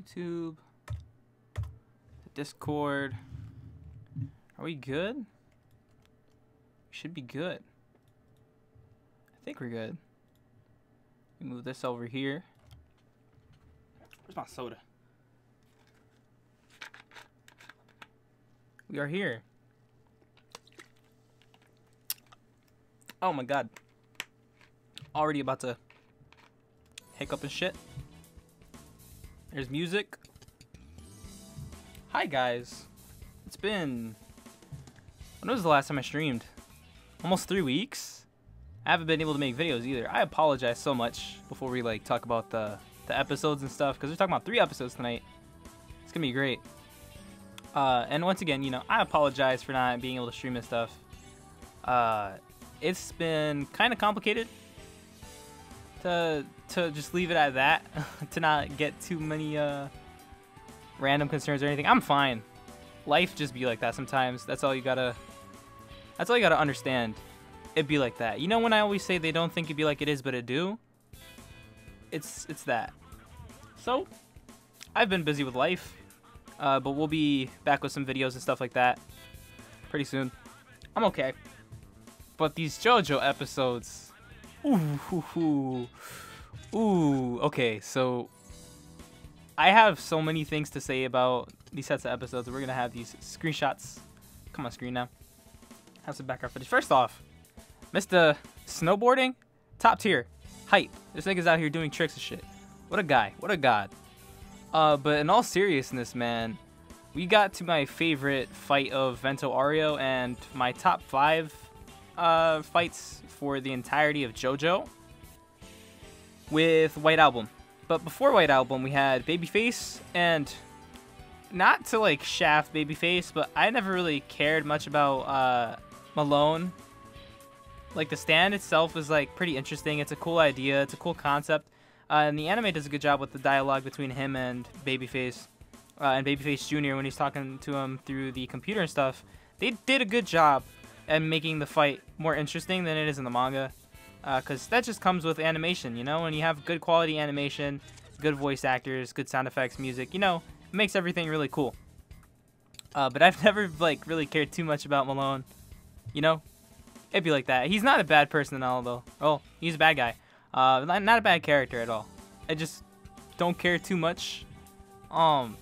YouTube, Discord. Are we good? We should be good. I think we're good. Let me move this over here. Where's my soda? We are here. Oh my god. Already about to hiccup and shit. There's music. Hi guys. It's been... When was the last time I streamed? Almost 3 weeks? I haven't been able to make videos either. I apologize so much before we like talk about the episodes and stuff, because we're talking about 3 episodes tonight. It's gonna be great. And once again, you know, I apologize for not being able to stream this stuff. It's been kind of complicated to just leave it at that, to not get too many random concerns or anything. I'm fine. Life just be like that sometimes. That's all you gotta understand. It'd be like that. You know when I always say they don't think it'd be like it is, but it do? It's that. So, I've been busy with life, but we'll be back with some videos and stuff like that pretty soon. I'm okay. But these JoJo episodes, ooh, okay, so I have so many things to say about these sets of episodes. We're gonna have these screenshots. Come on, screen now. Have some background footage. First off, Mr. Snowboarding, top tier, hype. This nigga's out here doing tricks and shit. What a guy, what a god. But in all seriousness, man, we got to my favorite fight of Vento Aureo and my top 5 fights for the entirety of JoJo with White Album. But before White Album, we had Babyface, and not to like shaft Babyface, but I never really cared much about Malone. Like the stand itself is like pretty interesting. It's a cool idea. It's a cool concept. And the anime does a good job with the dialogue between him and Babyface Jr. when he's talking to him through the computer and stuff. They did a good job and making the fight more interesting than it is in the manga, because that just comes with animation, you know. When you have good quality animation, good voice actors, good sound effects, music, you know, it makes everything really cool. But I've never like really cared too much about Malone, you know. It'd be like that. He's not a bad person at all, though. Oh, he's a bad guy. Not a bad character at all. I just don't care too much. And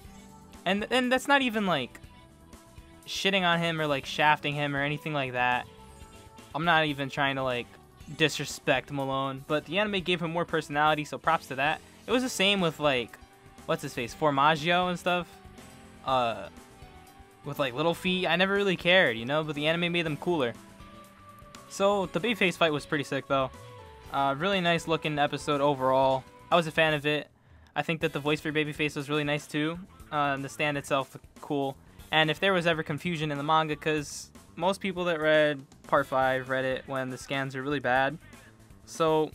that's not even like shitting on him or like shafting him or anything like that. I'm not even trying to like disrespect Malone, but the anime gave him more personality, so props to that. It was the same with like what's his face, Formaggio and stuff. With like Little Feet, I never really cared, you know, but the anime made them cooler. So the Babyface fight was pretty sick though. Really nice looking episode overall. I was a fan of it. I think that the voice for Babyface was really nice too. The stand itself looked cool. And if there was ever confusion in the manga, because most people that read Part 5 read it when the scans are really bad. So,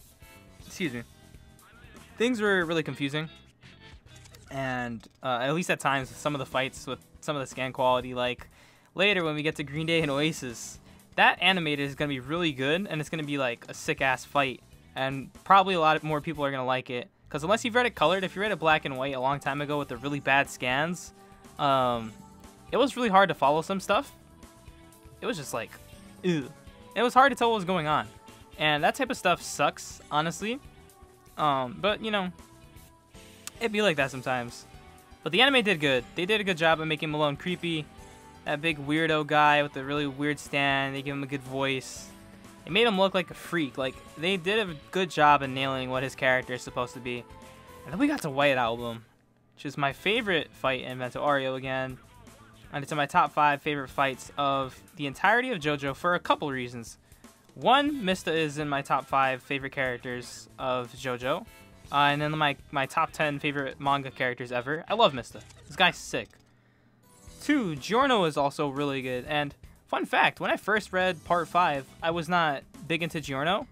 excuse me. Things were really confusing. And at least at times, some of the fights with some of the scan quality, like later when we get to Green Day and Oasis, that animated is going to be really good, and it's going to be like a sick-ass fight. And probably a lot more people are going to like it. Because unless you've read it colored, if you read it black and white a long time ago with the really bad scans, it was really hard to follow some stuff. It was just like, ew. It was hard to tell what was going on. And that type of stuff sucks, honestly. But, you know, it'd be like that sometimes. But the anime did good. They did a good job of making Malone creepy. That big weirdo guy with the really weird stand. They gave him a good voice. It made him look like a freak. Like, they did a good job in nailing what his character is supposed to be. And then we got to White Album, which is my favorite fight in Vento Aureo again. And it's in my top 5 favorite fights of the entirety of JoJo for a couple reasons. One, Mista is in my top 5 favorite characters of JoJo. And then my top 10 favorite manga characters ever. I love Mista. This guy's sick. 2, Giorno is also really good. And fun fact, when I first read Part 5, I was not big into Giorno.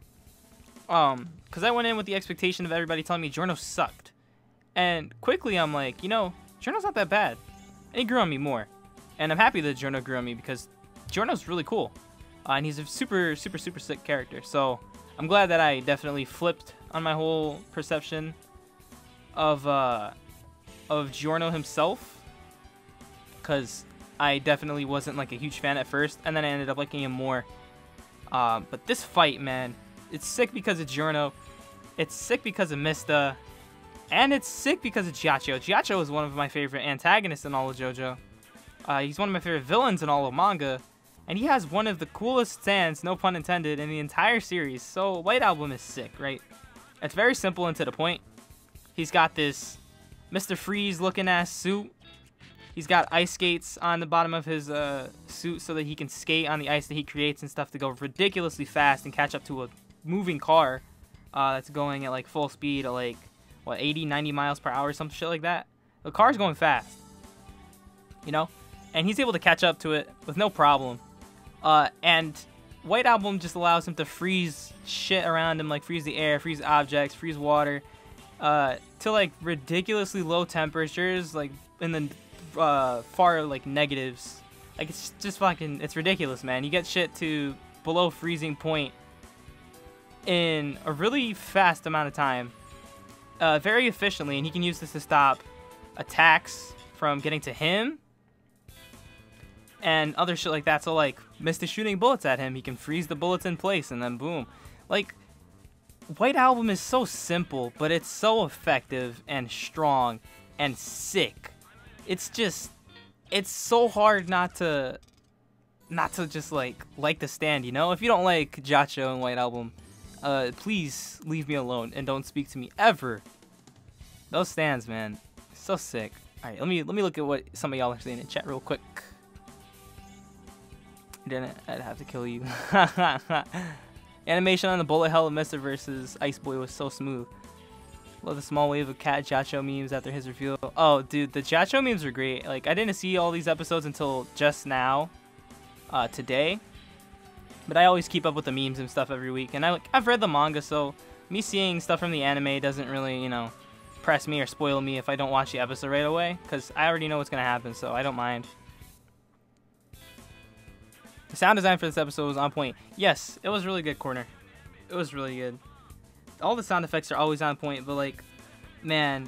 Because I went in with the expectation of everybody telling me Giorno sucked. And quickly I'm like, you know, Giorno's not that bad. And he grew on me more. And I'm happy that Giorno grew on me because Giorno's really cool. And he's a super sick character. So I'm glad that I definitely flipped on my whole perception of of Giorno himself, because I definitely wasn't like a huge fan at first, and then I ended up liking him more. But this fight, man, it's sick because of Giorno, it's sick because of Mista, and it's sick because of Gyatso. Gyatso is one of my favorite antagonists in all of JoJo. He's one of my favorite villains in all of manga, and he has one of the coolest stands, no pun intended, in the entire series. So White Album is sick, right? It's very simple and to the point. He's got this Mr. Freeze looking ass suit. He's got ice skates on the bottom of his suit so that he can skate on the ice that he creates and stuff to go ridiculously fast and catch up to a moving car that's going at like full speed at like, what, 80, 90 miles per hour, some shit like that. The car's going fast, you know? And he's able to catch up to it with no problem. And White Album just allows him to freeze shit around him, like freeze the air, freeze objects, freeze water, to like ridiculously low temperatures, like in the far like negatives. Like it's just fucking, it's ridiculous, man. You get shit to below freezing point in a really fast amount of time, very efficiently, and he can use this to stop attacks from getting to him and other shit like that. So like Mista shooting bullets at him, he can freeze the bullets in place and then boom. Like White Album is so simple, but it's so effective and strong and sick. It's just, it's so hard not to just like the stand, you know? If you don't like Gyatso and White Album, please leave me alone and don't speak to me ever. Those stands, man, so sick. All right, let me look at what some of y'all are saying in chat real quick. Didn't, I'd have to kill you. Animation on the bullet hell of Mista versus Ice Boy was so smooth. Love the small wave of cat Gyatso memes after his reveal. Oh, dude, the Gyatso memes were great. Like, I didn't see all these episodes until just now, today. But I always keep up with the memes and stuff every week. And I've read the manga, so me seeing stuff from the anime doesn't really, you know, press me or spoil me if I don't watch the episode right away. Because I already know what's going to happen, so I don't mind. The sound design for this episode was on point. Yes, it was really good, Corner. It was really good. All the sound effects are always on point, but like, man,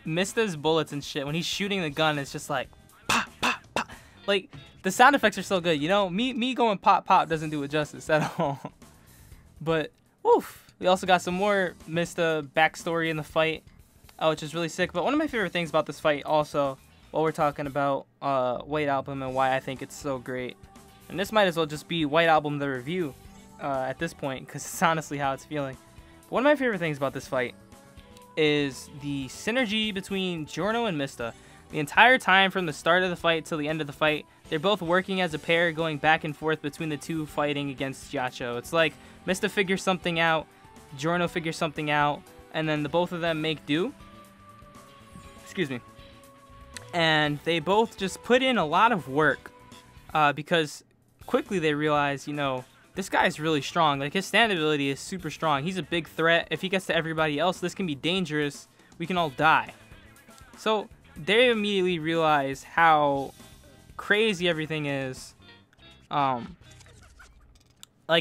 Mista's bullets and shit, when he's shooting the gun, it's just like, pop, pop, pop. Like, the sound effects are so good, you know? Me going pop, pop doesn't do it justice at all. But, woof. We also got some more Mista backstory in the fight, which is really sick. But one of my favorite things about this fight also, while we're talking about White Album and why I think it's so great, and this might as well just be White Album the review at this point, because it's honestly how it's feeling. But one of my favorite things about this fight is the synergy between Giorno and Mista. The entire time from the start of the fight till the end of the fight, they're both working as a pair, going back and forth between the two fighting against Gyatso. It's like Mista figures something out, Giorno figures something out, and then the both of them make do. Excuse me. And they both just put in a lot of work because quickly they realize, you know, this guy's really strong. Like, his stand ability is super strong. He's a big threat. If he gets to everybody else, this can be dangerous. We can all die. So they immediately realize how crazy everything is. Like,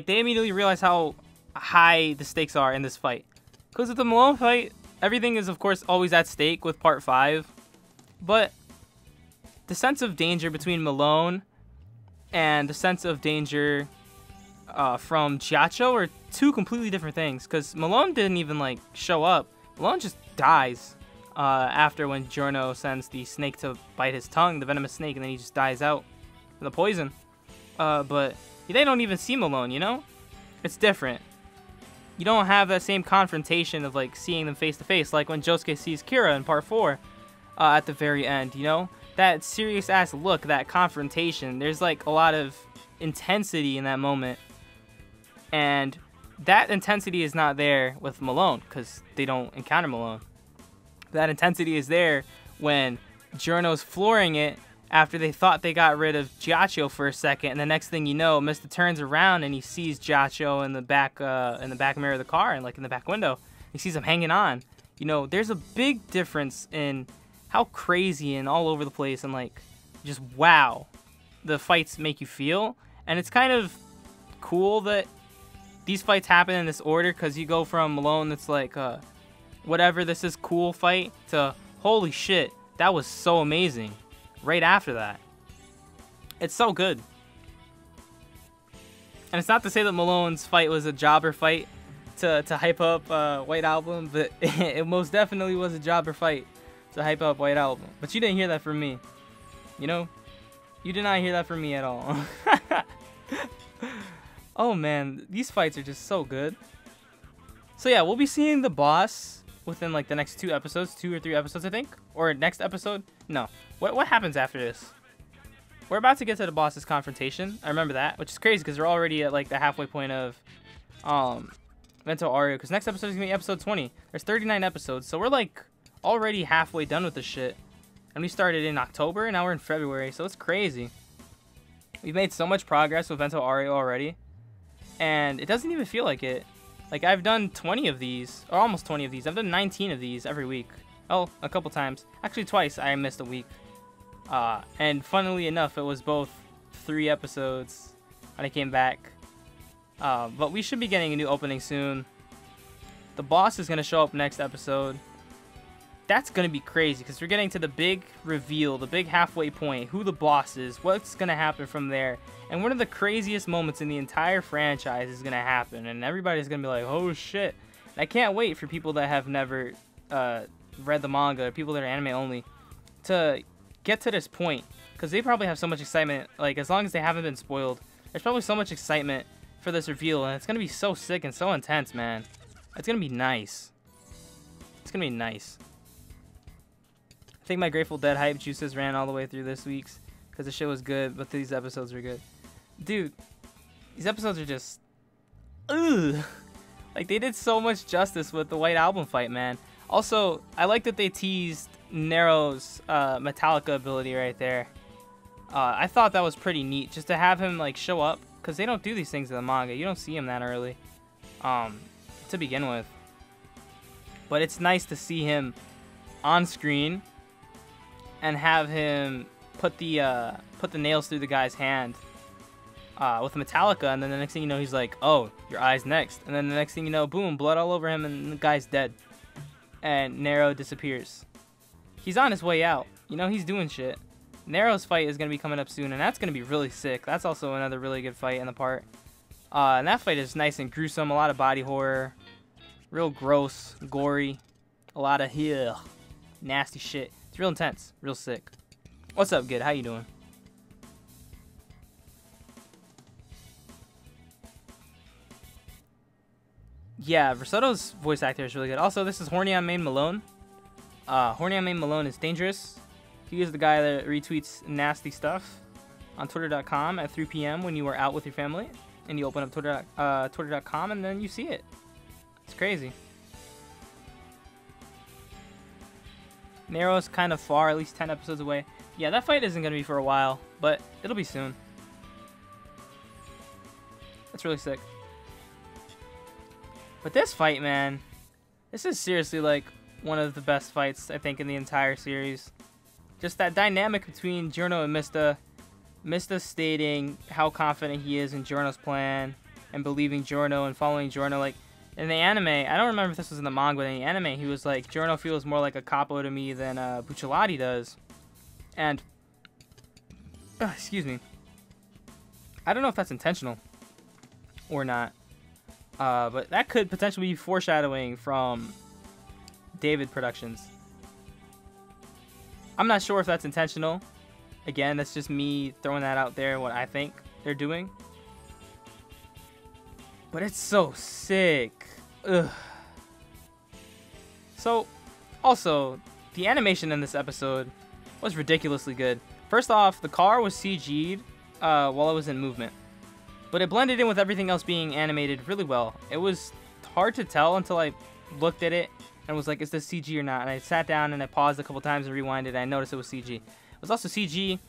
they immediately realize how high the stakes are in this fight. Because with the Malone fight, everything is, of course, always at stake with Part 5. But the sense of danger between Malone and the sense of danger from Gyatso are two completely different things. Because Malone didn't even, like, show up. Malone just dies after when Giorno sends the snake to bite his tongue, the venomous snake, and then he just dies out from the poison. But they don't even see Malone, you know? It's different. You don't have that same confrontation of, like, seeing them face to face, like when Josuke sees Kira in Part 4 at the very end, you know? That serious ass look, that confrontation, there's like a lot of intensity in that moment. And that intensity is not there with Malone because they don't encounter Malone. That intensity is there when Giorno's flooring it after they thought they got rid of Gyatso for a second, and the next thing you know, Mista turns around and he sees Gyatso in the back mirror of the car and like in the back window. He sees him hanging on. You know, there's a big difference in how crazy and all over the place and like just wow the fights make you feel. And it's kind of cool that these fights happen in this order, because you go from Malone that's like whatever, this is cool fight, to Holy shit, that was so amazing. Right after that. It's so good. And it's not to say that Malone's fight was a jobber fight to hype up White Album, but it most definitely was a jobber fight to hype up White Album. But you didn't hear that from me. You know? You did not hear that from me at all. Oh man, these fights are just so good. So yeah, we'll be seeing the boss within like the next 2 episodes, 2 or 3 episodes, I think, or next episode. No, what happens after this? We're about to get to the boss's confrontation. I remember that, which is crazy because we're already at like the halfway point of Vento Aureo. Because next episode is gonna be episode 20. There's 39 episodes, so we're like already halfway done with this shit. And we started in October, and now we're in February, so it's crazy. We've made so much progress with Vento Aureo already, and it doesn't even feel like it. Like, I've done 20 of these, or almost 20 of these. I've done 19 of these every week. Oh, a couple times. Actually, twice I missed a week. And funnily enough, it was both 3 episodes when I came back. But we should be getting a new opening soon. The boss is going to show up next episode. That's going to be crazy because we're getting to the big reveal, the big halfway point, who the boss is, what's going to happen from there. And one of the craziest moments in the entire franchise is going to happen. And everybody's going to be like, oh shit. And I can't wait for people that have never read the manga, or people that are anime only, to get to this point. Because they probably have so much excitement, like as long as they haven't been spoiled. There's probably so much excitement for this reveal. And it's going to be so sick and so intense, man. It's going to be nice. It's going to be nice. I think my Grateful Dead hype juices ran all the way through this week's because the shit was good, but these episodes were good. Dude, these episodes are just... ugh. Like, they did so much justice with the White Album fight, man. Also, I like that they teased Nero's Metallica ability right there. I thought that was pretty neat, just to have him, like, show up, because they don't do these things in the manga. You don't see him that early, to begin with. But it's nice to see him on screen and have him put the nails through the guy's hand with Metallica, and then the next thing you know, he's like, oh, your eye's next. And then the next thing you know, boom, blood all over him, and the guy's dead. And Nero disappears. He's on his way out. You know, he's doing shit. Nero's fight is going to be coming up soon, and that's going to be really sick. That's also another really good fight in the part. And that fight is nice and gruesome, a lot of body horror. Real gross, gory. A lot of nasty shit. It's real intense, real sick. What's up, Good? How you doing? Yeah, Risotto's voice actor is really good. Also, this is Horny on Main Malone. Horny on Main Malone is dangerous. He is the guy that retweets nasty stuff on Twitter.com at 3 p.m. when you are out with your family. And you open up Twitter.com and then you see it. It's crazy. Nero's kind of far, at least 10 episodes away. Yeah, that fight isn't going to be for a while, but it'll be soon. That's really sick. But this fight, man, this is seriously like one of the best fights, I think, in the entire series. Just that dynamic between Giorno and Mista. Mista stating how confident he is in Giorno's plan and believing Giorno and following Giorno. Like, in the anime, I don't remember if this was in the manga, but in the anime, he was like, Giorno feels more like a capo to me than Bucciolati does. And, excuse me, I don't know if that's intentional or not. But that could potentially be foreshadowing from David Productions. I'm not sure if that's intentional. Again, that's just me throwing that out there, what I think they're doing. But it's so sick. Ugh. So, also, the animation in this episode was ridiculously good. First off, the car was CG'd while it was in movement. But it blended in with everything else being animated really well. It was hard to tell until I looked at it and was like, is this CG or not? And I sat down and I paused a couple times and rewinded and I noticed it was CG. It was also CG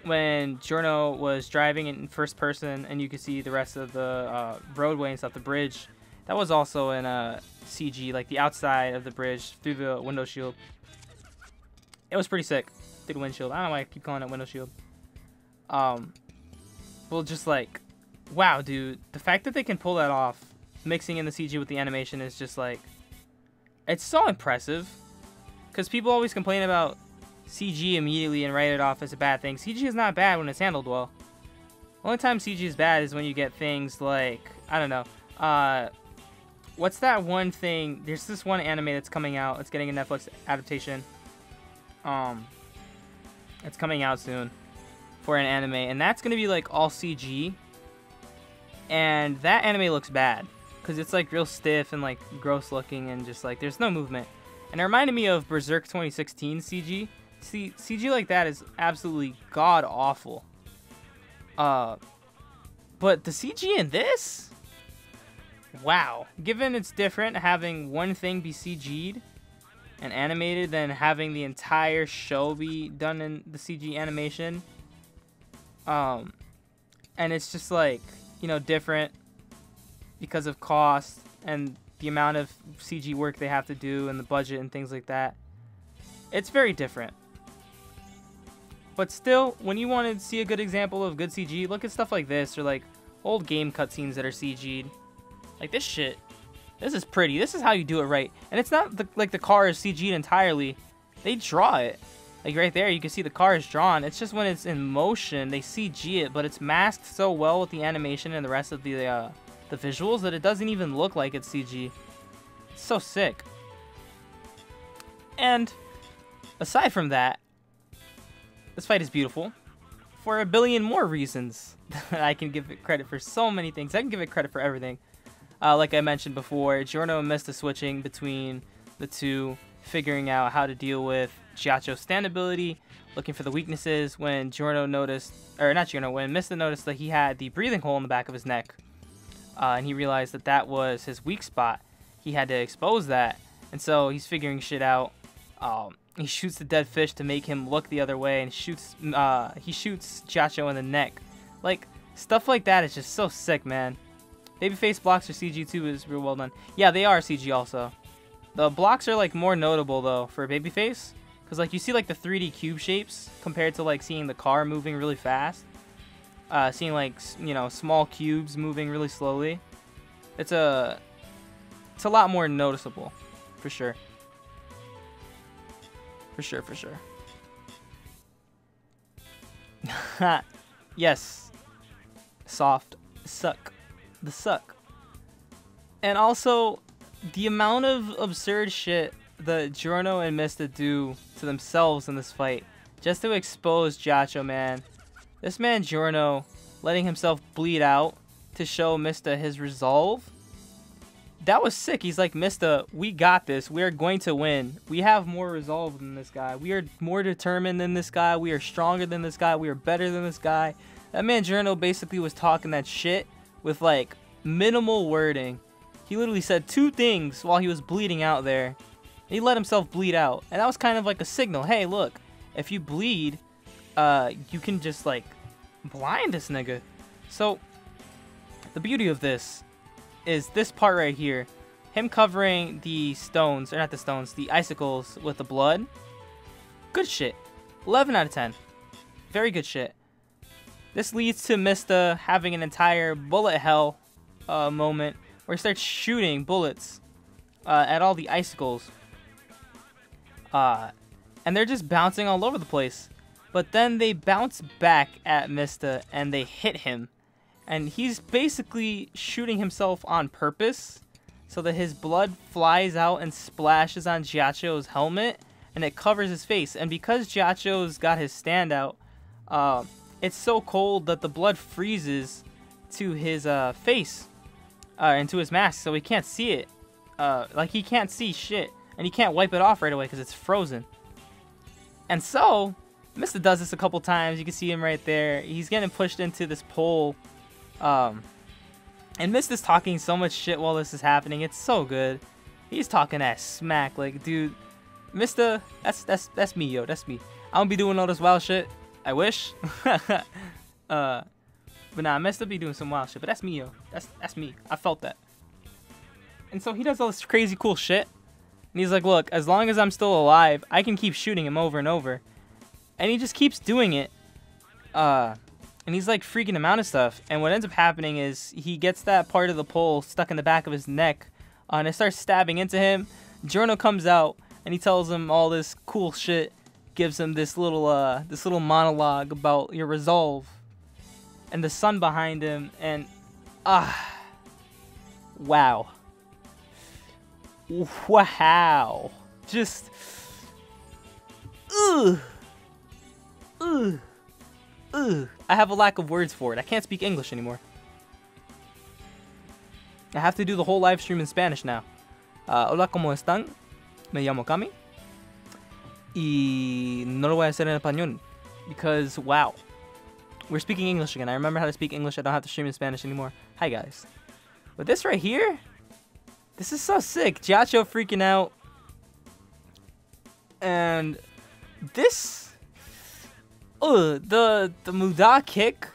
when Giorno was driving in first person and you could see the rest of the roadway and stuff, the bridge. That was also in CG, like the outside of the bridge through the window shield. It was pretty sick. Through the windshield. I don't know why I keep calling it window shield. Well, just like, wow, dude, the fact that they can pull that off, mixing in the CG with the animation is just like, it's so impressive. Because people always complain about CG immediately and write it off as a bad thing. CG is not bad when it's handled well. The only time CG is bad is when you get things like, I don't know, what's that one thing? There's this one anime that's coming out. It's getting a Netflix adaptation. It's coming out soon for an anime, and that's gonna be like all CG. And that anime looks bad because it's like real stiff and like gross looking, and just like there's no movement. And it reminded me of Berserk 2016 CG. See, CG like that is absolutely god awful. But the CG in this, wow. Given it's different having one thing be CG'd and animated than having the entire show be done in the CG animation. And it's just like, you know, different because of cost and the amount of CG work they have to do and the budget and things like that. It's very different. But still, when you want to see a good example of good CG, look at stuff like this, or like old game cutscenes that are CG'd. Like this shit. This is pretty. This is how you do it right. And it's not like the car is CG'd entirely. They draw it. Like right there, you can see the car is drawn. It's just when it's in motion, they CG it, but it's masked so well with the animation and the rest of the visuals that it doesn't even look like it's CG. It's so sick. And aside from that, this fight is beautiful for a billion more reasons. I can give it credit for so many things. I can give it credit for everything. Like I mentioned before, Giorno and Mista switching between the two, figuring out how to deal with Chiacho's stand ability, looking for the weaknesses when when Mista noticed that he had the breathing hole in the back of his neck. And he realized that that was his weak spot. He had to expose that. And so he's figuring shit out. He shoots the dead fish to make him look the other way, and he shoots Chiacho in the neck. Like, stuff like that is just so sick, man. Babyface blocks for CG too is real well done. Yeah, they are CG also. The blocks are like more notable though for Babyface, because like you see like the 3D cube shapes compared to like seeing the car moving really fast. Seeing like, you know, small cubes moving really slowly. It's a lot more noticeable, for sure. For sure. Yes. Soft suck. The suck. And also, the amount of absurd shit that Giorno and Mista do to themselves in this fight, just to expose Chiacho, man. This man Giorno letting himself bleed out to show Mista his resolve. That was sick. He's like, Mista, we got this. We are going to win. We have more resolve than this guy. We are more determined than this guy. We are stronger than this guy. We are better than this guy. That man Giorno basically was talking that shit with like minimal wording. He literally said 2 things while he was bleeding out there. He let himself bleed out. And that was kind of like a signal. Hey, look, if you bleed, you can just like blind this nigga. So the beauty of this is this part right here. Him covering the stones, or not the stones, the icicles with the blood. Good shit. 11 out of 10. Very good shit. This leads to Mista having an entire bullet hell moment where he starts shooting bullets at all the icicles. And they're just bouncing all over the place. But then they bounce back at Mista and they hit him. And he's basically shooting himself on purpose so that his blood flies out and splashes on Chiacho's helmet and it covers his face. And because Chiacho's got his stand out, it's so cold that the blood freezes to his face and to his mask, so he can't see it. Like, he can't see shit, and he can't wipe it off right away because it's frozen. And so Mista does this a couple times. You can see him right there. He's getting pushed into this pole. And Mista's talking so much shit while this is happening. It's so good. He's talking that smack. Like, dude, Mista, that's me, yo. That's me. I don't be doing all this wild shit. I wish. But nah, Mista be doing some wild shit. But that's me, yo. That's me. I felt that. And so he does all this crazy cool shit. And he's like, look, as long as I'm still alive, I can keep shooting him over and over. And he just keeps doing it. And he's like freaking him out and stuff. And what ends up happening is he gets that part of the pole stuck in the back of his neck. And it starts stabbing into him. Giorno comes out. and he tells him all this cool shit, gives him this little monologue about your resolve, and the sun behind him, and wow, just I have a lack of words for it. I can't speak English anymore. I have to do the whole live stream in Spanish now. Hola, ¿cómo están? Me llamo Kami. Y no lo voy a hacer en español. Because, wow. We're speaking English again. I remember how to speak English. I don't have to stream in Spanish anymore. Hi, guys. But this right here, this is so sick. JoJo freaking out. And this, the Muda kick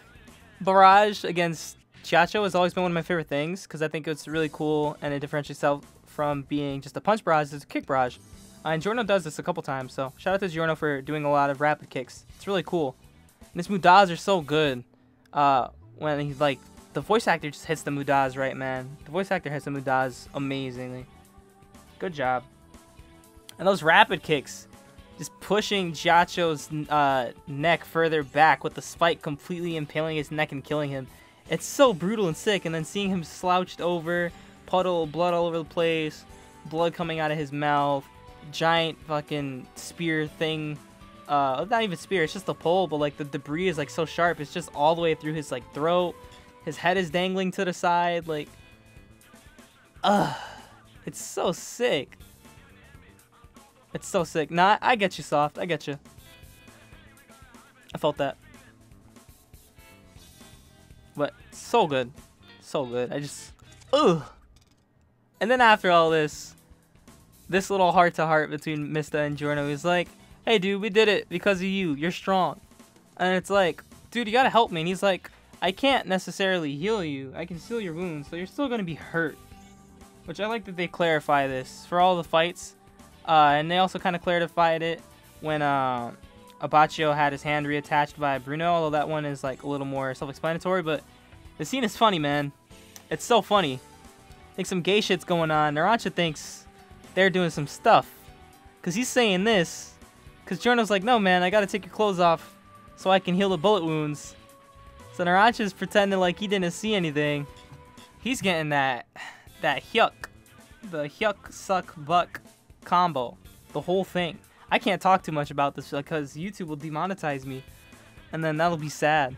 barrage against JoJo has always been one of my favorite things, because I think it's really cool and it differentiates itself from being just a punch barrage. It's a kick barrage. And Giorno does this a couple times, so shout out to Giorno for doing a lot of rapid kicks. It's really cool. And his Mudas are so good. When he's like, the voice actor just hits the Mudas right, man. The voice actor hits the Mudas amazingly. Good job. And those rapid kicks, just pushing Jacho's neck further back with the spike completely impaling his neck and killing him. It's so brutal and sick. And then seeing him slouched over, puddle of blood all over the place, blood coming out of his mouth, giant fucking spear thing. Not even spear, it's just a pole, but like the debris is like so sharp. It's just all the way through his like throat. His head is dangling to the side. Like, it's so sick. It's so sick. Nah, I get you, Soft. I get you. I felt that. But so good. So good. I just... And then after all this little heart-to-heart between Mista and Giorno is like, hey, dude, we did it because of you. You're strong. And it's like, dude, you gotta help me. And he's like, I can't necessarily heal you. I can seal your wounds, so you're still gonna be hurt. Which I like that they clarify this for all the fights. And they also kind of clarified it when Abaccio had his hand reattached by Bruno, although that one is like a little more self-explanatory. But the scene is funny, man. It's so funny. I think some gay shit's going on. Narancia thinks they're doing some stuff, because he's saying this, because Giorno's like, no, man, I gotta take your clothes off so I can heal the bullet wounds. So Narancia's pretending like he didn't see anything. He's getting that hyuk. The hyuk, suck, buck combo. The whole thing. I can't talk too much about this because YouTube will demonetize me. And then that'll be sad.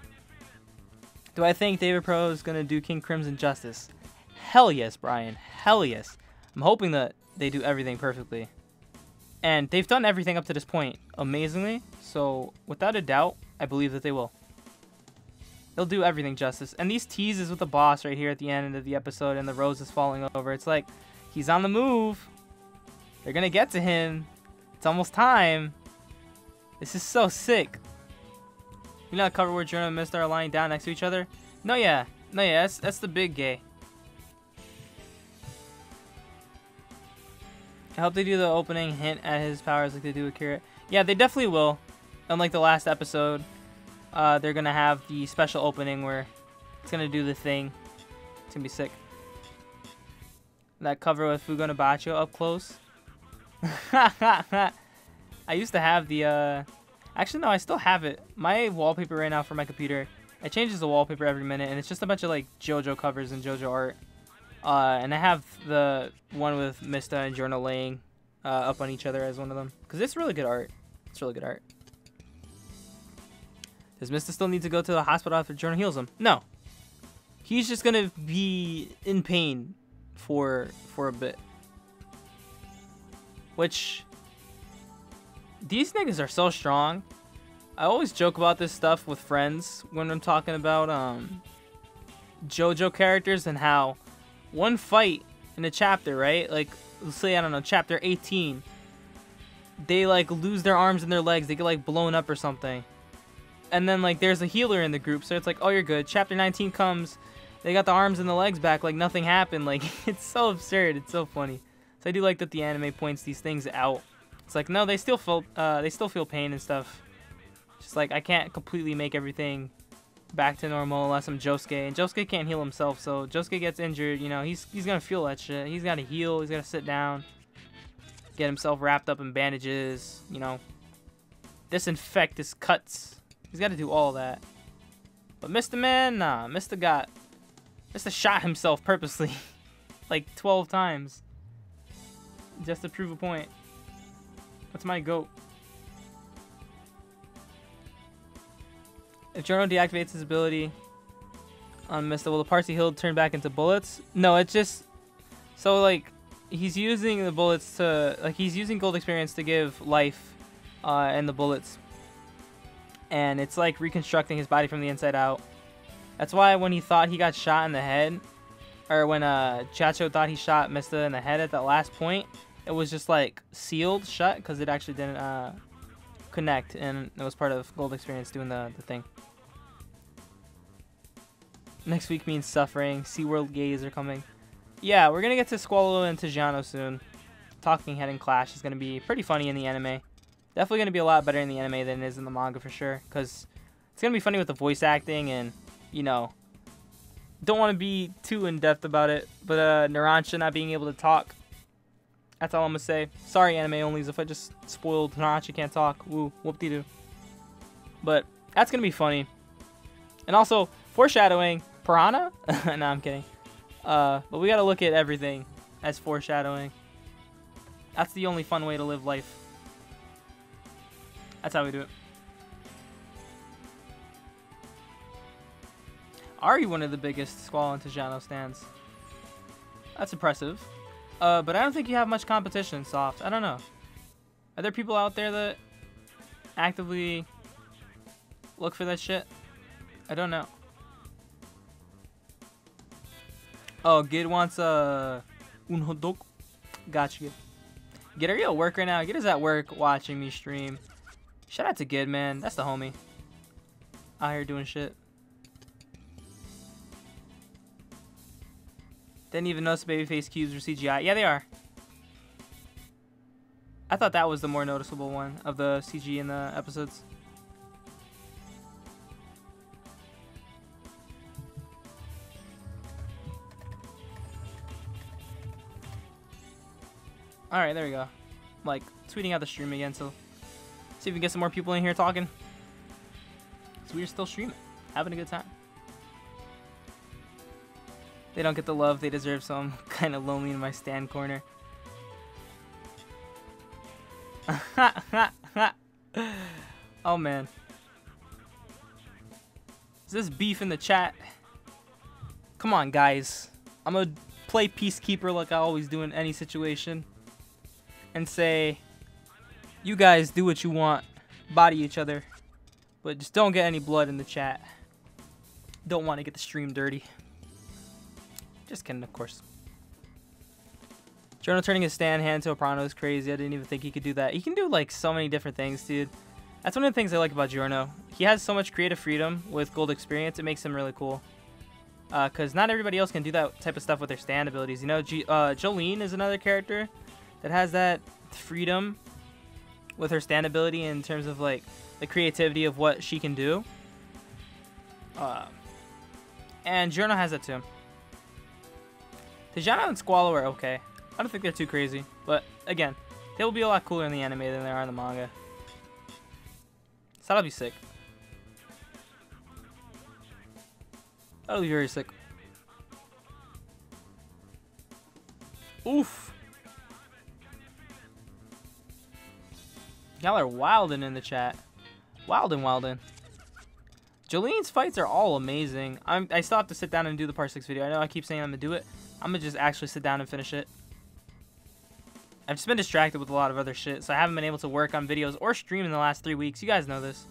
Do I think David Pro is going to do King Crimson justice? Hell yes, Brian. Hell yes. I'm hoping that they do everything perfectly. And they've done everything up to this point amazingly. So, without a doubt, I believe that they will. They'll do everything justice. And these teases with the boss right here at the end of the episode and the rose is falling over. It's like, he's on the move. They're going to get to him. It's almost time. This is so sick. You know that cover where Giorno and Mista are lying down next to each other? No, yeah. No, yeah. That's the big gay. I hope they do the opening hint at his powers like they do with Kira. Yeah, they definitely will. Unlike the last episode, they're going to have the special opening where it's going to do the thing. It's going to be sick. That cover with Fugo and Abaccio up close. I used to have the... Actually, no, I still have it. My wallpaper right now for my computer, it changes the wallpaper every minute, and it's just a bunch of like JoJo covers and JoJo art. And I have the one with Mista and Giorno laying up on each other as one of them. Because it's really good art. It's really good art. Does Mista still need to go to the hospital after Giorno heals him? No. He's just going to be in pain for a bit. Which... These niggas are so strong. I always joke about this stuff with friends when I'm talking about JoJo characters and how one fight in a chapter, right? Like, let's say, I don't know, chapter 18. They, like, lose their arms and their legs. They get, like, blown up or something. And then, like, there's a healer in the group. So it's like, oh, you're good. Chapter 19 comes. They got the arms and the legs back like nothing happened. Like, it's so absurd. It's so funny. So I do like that the anime points these things out. It's like, no, they still feel pain and stuff. Just like, I can't completely make everything back to normal unless I'm Josuke. And Josuke can't heal himself, so Josuke gets injured, you know, he's gonna feel that shit. He's gotta heal, he's gotta sit down. get himself wrapped up in bandages, you know, disinfect his cuts. He's got to do all that. But Mr. Man, nah, Mr. shot himself purposely like 12 times just to prove a point. That's my goat. If Giorno deactivates his ability on Mr., will the parts he healed turn back into bullets? No, it's just so like he's using the bullets to he's using gold experience to give life in the bullets, and it's like reconstructing his body from the inside out. That's why when he thought he got shot in the head, or when Chacho thought he shot Mr. in the head at that last point, it was just like sealed shut because it actually didn't connect, and it was part of gold experience doing the thing. Next week means suffering. SeaWorld gays are coming. Yeah, we're gonna get to Squalo and Tijano soon. Talking Head and Clash is gonna be pretty funny in the anime. Definitely gonna be a lot better in the anime than it is in the manga for sure, because it's gonna be funny with the voice acting, and you know, don't want to be too in depth about it, but Narancia not being able to talk. That's all I'm gonna say. Sorry, anime onlys, if I just spoiled Narancia can't talk. Woo, whoop-de-doo. But that's gonna be funny. And also foreshadowing Piranha. No, I'm kidding. But we gotta look at everything as foreshadowing. That's the only fun way to live life. That's how we do it. Are you one of the biggest Squall and Tijano stands? That's impressive. But I don't think you have much competition, Soft. I don't know. Are there people out there that actively look for that shit? I don't know. Oh, Gid wants un hot dog. Gotcha, Gid. Gid, are you at work right now? Gid is at work watching me stream. Shout out to Gid, man. That's the homie. Out here doing shit. Didn't even notice the babyface cubes were CGI. Yeah, they are. I thought that was the more noticeable one of the CG in the episodes. Alright, there we go. I'm like tweeting out the stream again, so see if we can get some more people in here talking. So we're still streaming, having a good time. They don't get the love they deserve, so I'm kind of lonely in my stand corner. Oh man. Is this beef in the chat? Come on, guys. I'm gonna play peacekeeper like I always do in any situation. And say, you guys do what you want. Body each other. But just don't get any blood in the chat. Don't want to get the stream dirty. Just kidding, of course. Giorno turning his stand hand to a Prano is crazy. I didn't even think he could do that. He can do like so many different things, dude. That's one of the things I like about Giorno. He has so much creative freedom with gold experience. It makes him really cool. Because not everybody else can do that type of stuff with their stand abilities. You know, Jolene is another character that has that freedom with her stand ability in terms of like the creativity of what she can do. And Giorno has that too. Tijano and Squalo are okay. I don't think they're too crazy. But again, they will be a lot cooler in the anime than they are in the manga. So that'll be sick. That'll be very sick. Oof. Y'all are wildin' in the chat. Wildin'. Jolene's fights are all amazing. I still have to sit down and do the part 6 video. I know I keep saying I'm gonna do it. I'm gonna just actually sit down and finish it. I've just been distracted with a lot of other shit, so I haven't been able to work on videos or stream in the last 3 weeks. You guys know this.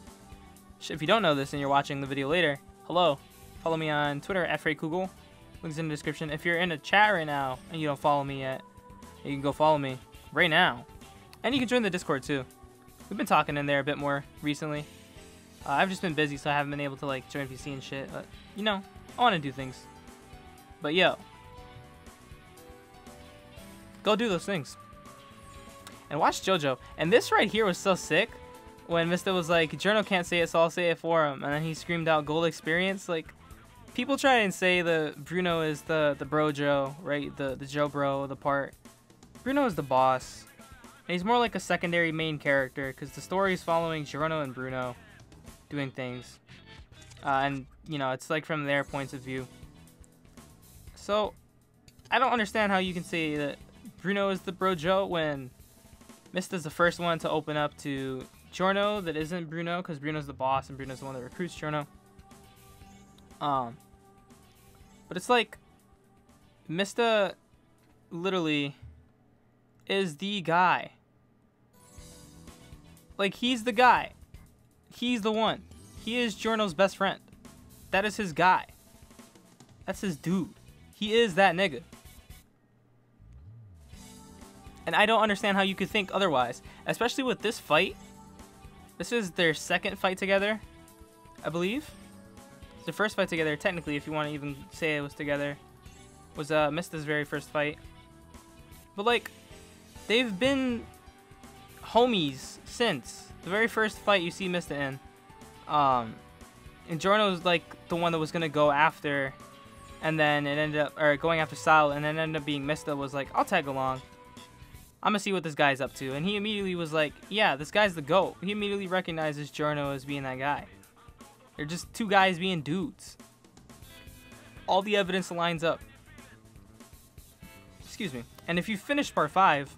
If you don't know this and you're watching the video later, hello. Follow me on Twitter at FrayKugel. Links in the description. If you're in the chat right now and you don't follow me yet, you can go follow me right now. And you can join the Discord too. We've been talking in there a bit more recently. I've just been busy, so I haven't been able to like join PC and shit. But you know, I want to do things. But yo, go do those things. And watch JoJo. And this right here was so sick. When Mr. was like, Giorno can't say it, so I'll say it for him. And then he screamed out gold experience. Like, people try and say the Bruno is the bro Joe, right? The Joe bro, the part. Bruno is the boss. And he's more like a secondary main character because the story is following Giorno and Bruno doing things. And, you know, it's like from their points of view. So, I don't understand how you can say that Bruno is the brojo when Mista's the first one to open up to Giorno that isn't Bruno, because Bruno's the boss and Bruno's the one that recruits Giorno. But it's like Mista literally is the guy. Like, he's the guy. He's the one. He is Giorno's best friend. That is his guy. That's his dude. He is that nigga. And I don't understand how you could think otherwise. Especially with this fight. This is their second fight together, I believe. It's their first fight together, technically, if you want to even say it was together. Was Mista's very first fight. But, like, they've been homies since the very first fight you see Mista in. And Giorno's, like, the one that was going to go after. And then it ended up, or going after Sal, and then ended up being Mista was like, I'll tag along. I'm gonna see what this guy's up to. And he immediately was like, yeah, this guy's the GOAT. He immediately recognizes Giorno as being that guy. They're just two guys being dudes. All the evidence lines up. Excuse me. And if you finish part 5,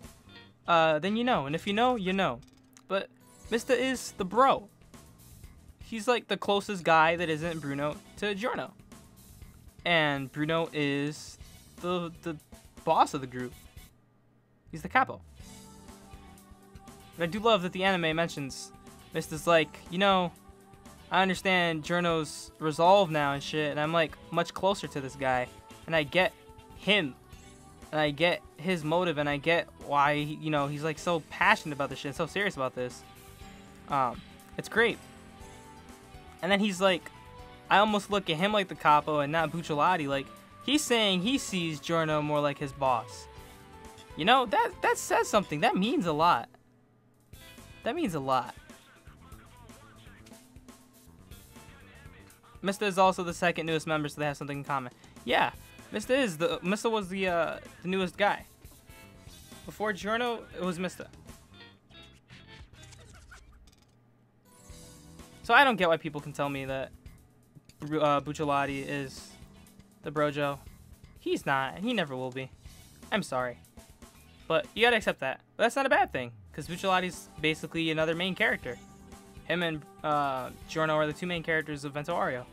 then you know. And if you know, you know. But Mista is the bro. He's like the closest guy that isn't Bruno to Giorno. And Bruno is the boss of the group. He's the capo. And I do love that the anime mentions Mista's like, you know, I understand Giorno's resolve now and shit, and I'm like much closer to this guy, and I get him, and I get his motive, and I get why, you know, he's like so passionate about this shit and so serious about this. It's great. And then he's like, I almost look at him like the capo and not Bucciolati. Like, he's saying he sees Giorno more like his boss. You know, that says something. That means a lot. That means a lot. Mista is also the second newest member, so they have something in common. Yeah, Mista was the newest guy. Before Giorno, it was Mista. So I don't get why people can tell me that Bucciolati is the brojo. He's not. He never will be. I'm sorry. But you gotta accept that. But that's not a bad thing, because Bucciolati's basically another main character. Him and Giorno are the two main characters of Vento Aureo.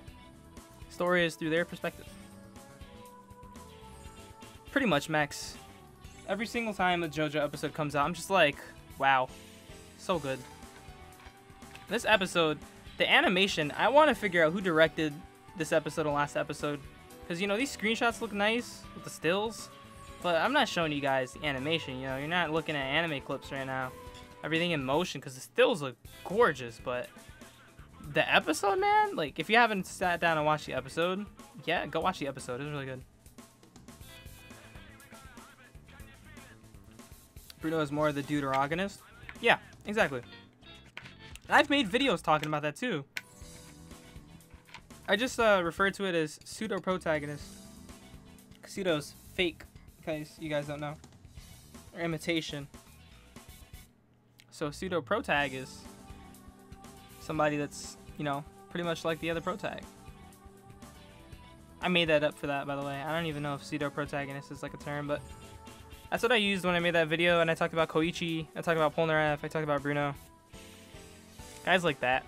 Story is through their perspective. Pretty much, Max. Every single time a JoJo episode comes out, I'm just like, wow. So good. This episode, the animation, I want to figure out who directed this episode and last episode. Because, you know, these screenshots look nice with the stills. But I'm not showing you guys the animation, you know. You're not looking at anime clips right now. Everything in motion, because the stills look gorgeous. But the episode, man, like, if you haven't sat down and watched the episode, yeah, go watch the episode. It's really good. Bruno is more the deuteragonist. Yeah, exactly. And I've made videos talking about that, too. I just refer to it as pseudo-protagonist. Pseudo's fake. In case you guys don't know, or imitation. So pseudo protag is somebody that's, you know, pretty much like the other protag. I made that up for that, by the way. I don't even know if pseudo protagonist is like a term, but that's what I used when I made that video. And I talked about Koichi, I talked about Polnareff, I talked about Bruno, guys like that.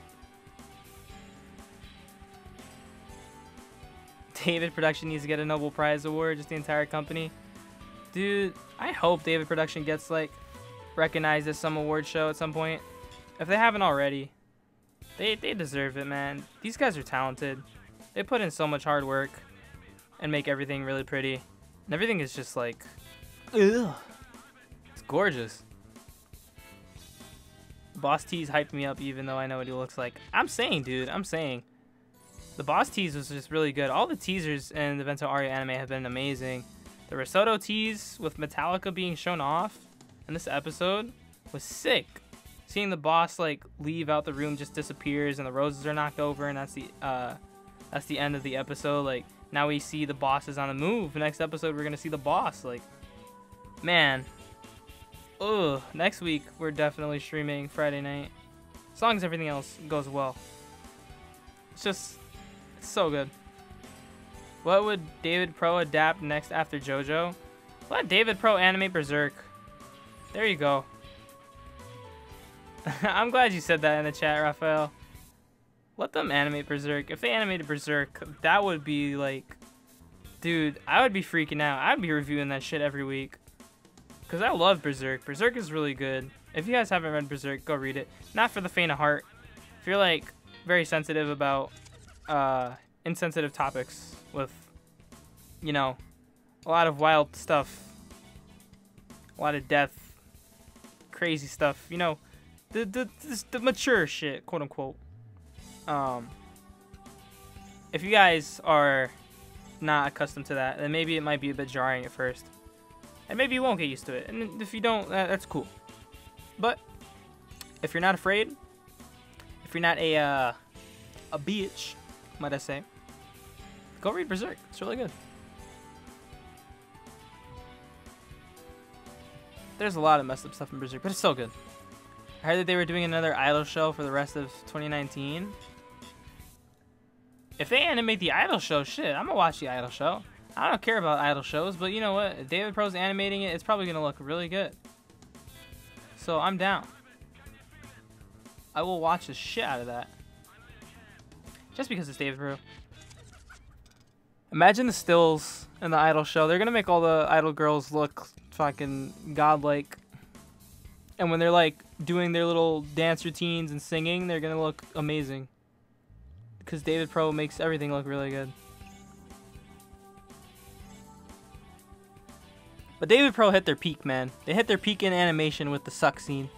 David Production needs to get a Nobel Prize award, just the entire company. Dude, I hope David Production gets, like, recognized as some award show at some point. If they haven't already, they deserve it, man. These guys are talented. They put in so much hard work and make everything really pretty. And everything is just, like, ugh. It's gorgeous. Boss Tease hyped me up even though I know what he looks like. I'm saying, dude, I'm saying. The boss tease was just really good. All the teasers in the Vento Aureo anime have been amazing. The Risotto tease with Metallica being shown off in this episode was sick. Seeing the boss like leave out the room just disappears and the roses are knocked over, and that's the end of the episode. Like, now we see the boss is on the move. The next episode we're gonna see the boss. Like, man, Ugh. Next week, we're definitely streaming Friday night. As long as everything else goes well. It's so good. What would David Pro adapt next after JoJo? Let David Pro animate Berserk. There you go. I'm glad you said that in the chat, Raphael. Let them animate Berserk. If they animated Berserk, that would be like... Dude, I would be freaking out. I'd be reviewing that shit every week. Because I love Berserk. Berserk is really good. If you guys haven't read Berserk, go read it. Not for the faint of heart. If you're like very sensitive about insensitive topics with, you know, a lot of wild stuff, a lot of death, crazy stuff, you know, the mature shit, quote unquote. If you guys are not accustomed to that, then maybe it might be a bit jarring at first. And maybe you won't get used to it. And if you don't, that's cool. But if you're not afraid, if you're not a bitch, might I say, go read Berserk. It's really good. There's a lot of messed up stuff in Berserk, but it's so good. I heard that they were doing another Idol show for the rest of 2019. If they animate the Idol show, shit, I'm gonna watch the Idol show. I don't care about Idol shows, but you know what? If David Pro's animating it, it's probably gonna look really good. So I'm down. I will watch the shit out of that. Just because it's David Pro. Imagine the stills in the Idol show. They're gonna make all the Idol girls look fucking godlike. And when they're like doing their little dance routines and singing, they're gonna look amazing. Because David Pro makes everything look really good. But David Pro hit their peak, man. They hit their peak in animation with the suck scene.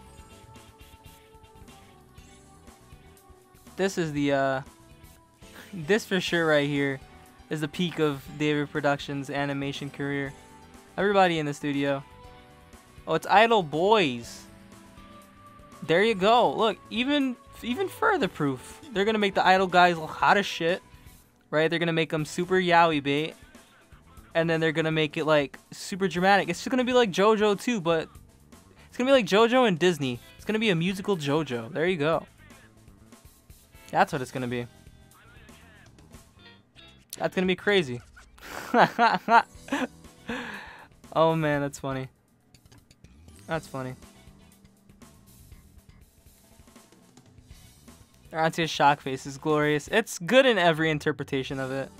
This is the, this for sure right here is the peak of David Productions' animation career. Everybody in the studio. Oh, it's Idol Boys. There you go. Look, even further proof. They're gonna make the Idol guys look hot as shit, right? They're gonna make them super yaoi bait, and then they're gonna make it like super dramatic. It's just gonna be like JoJo too, but it's gonna be like JoJo and Disney. It's gonna be a musical JoJo. There you go. That's what it's gonna be. That's gonna be crazy. Oh man, that's funny. That's funny. Aunties' shock face is glorious. It's good in every interpretation of it.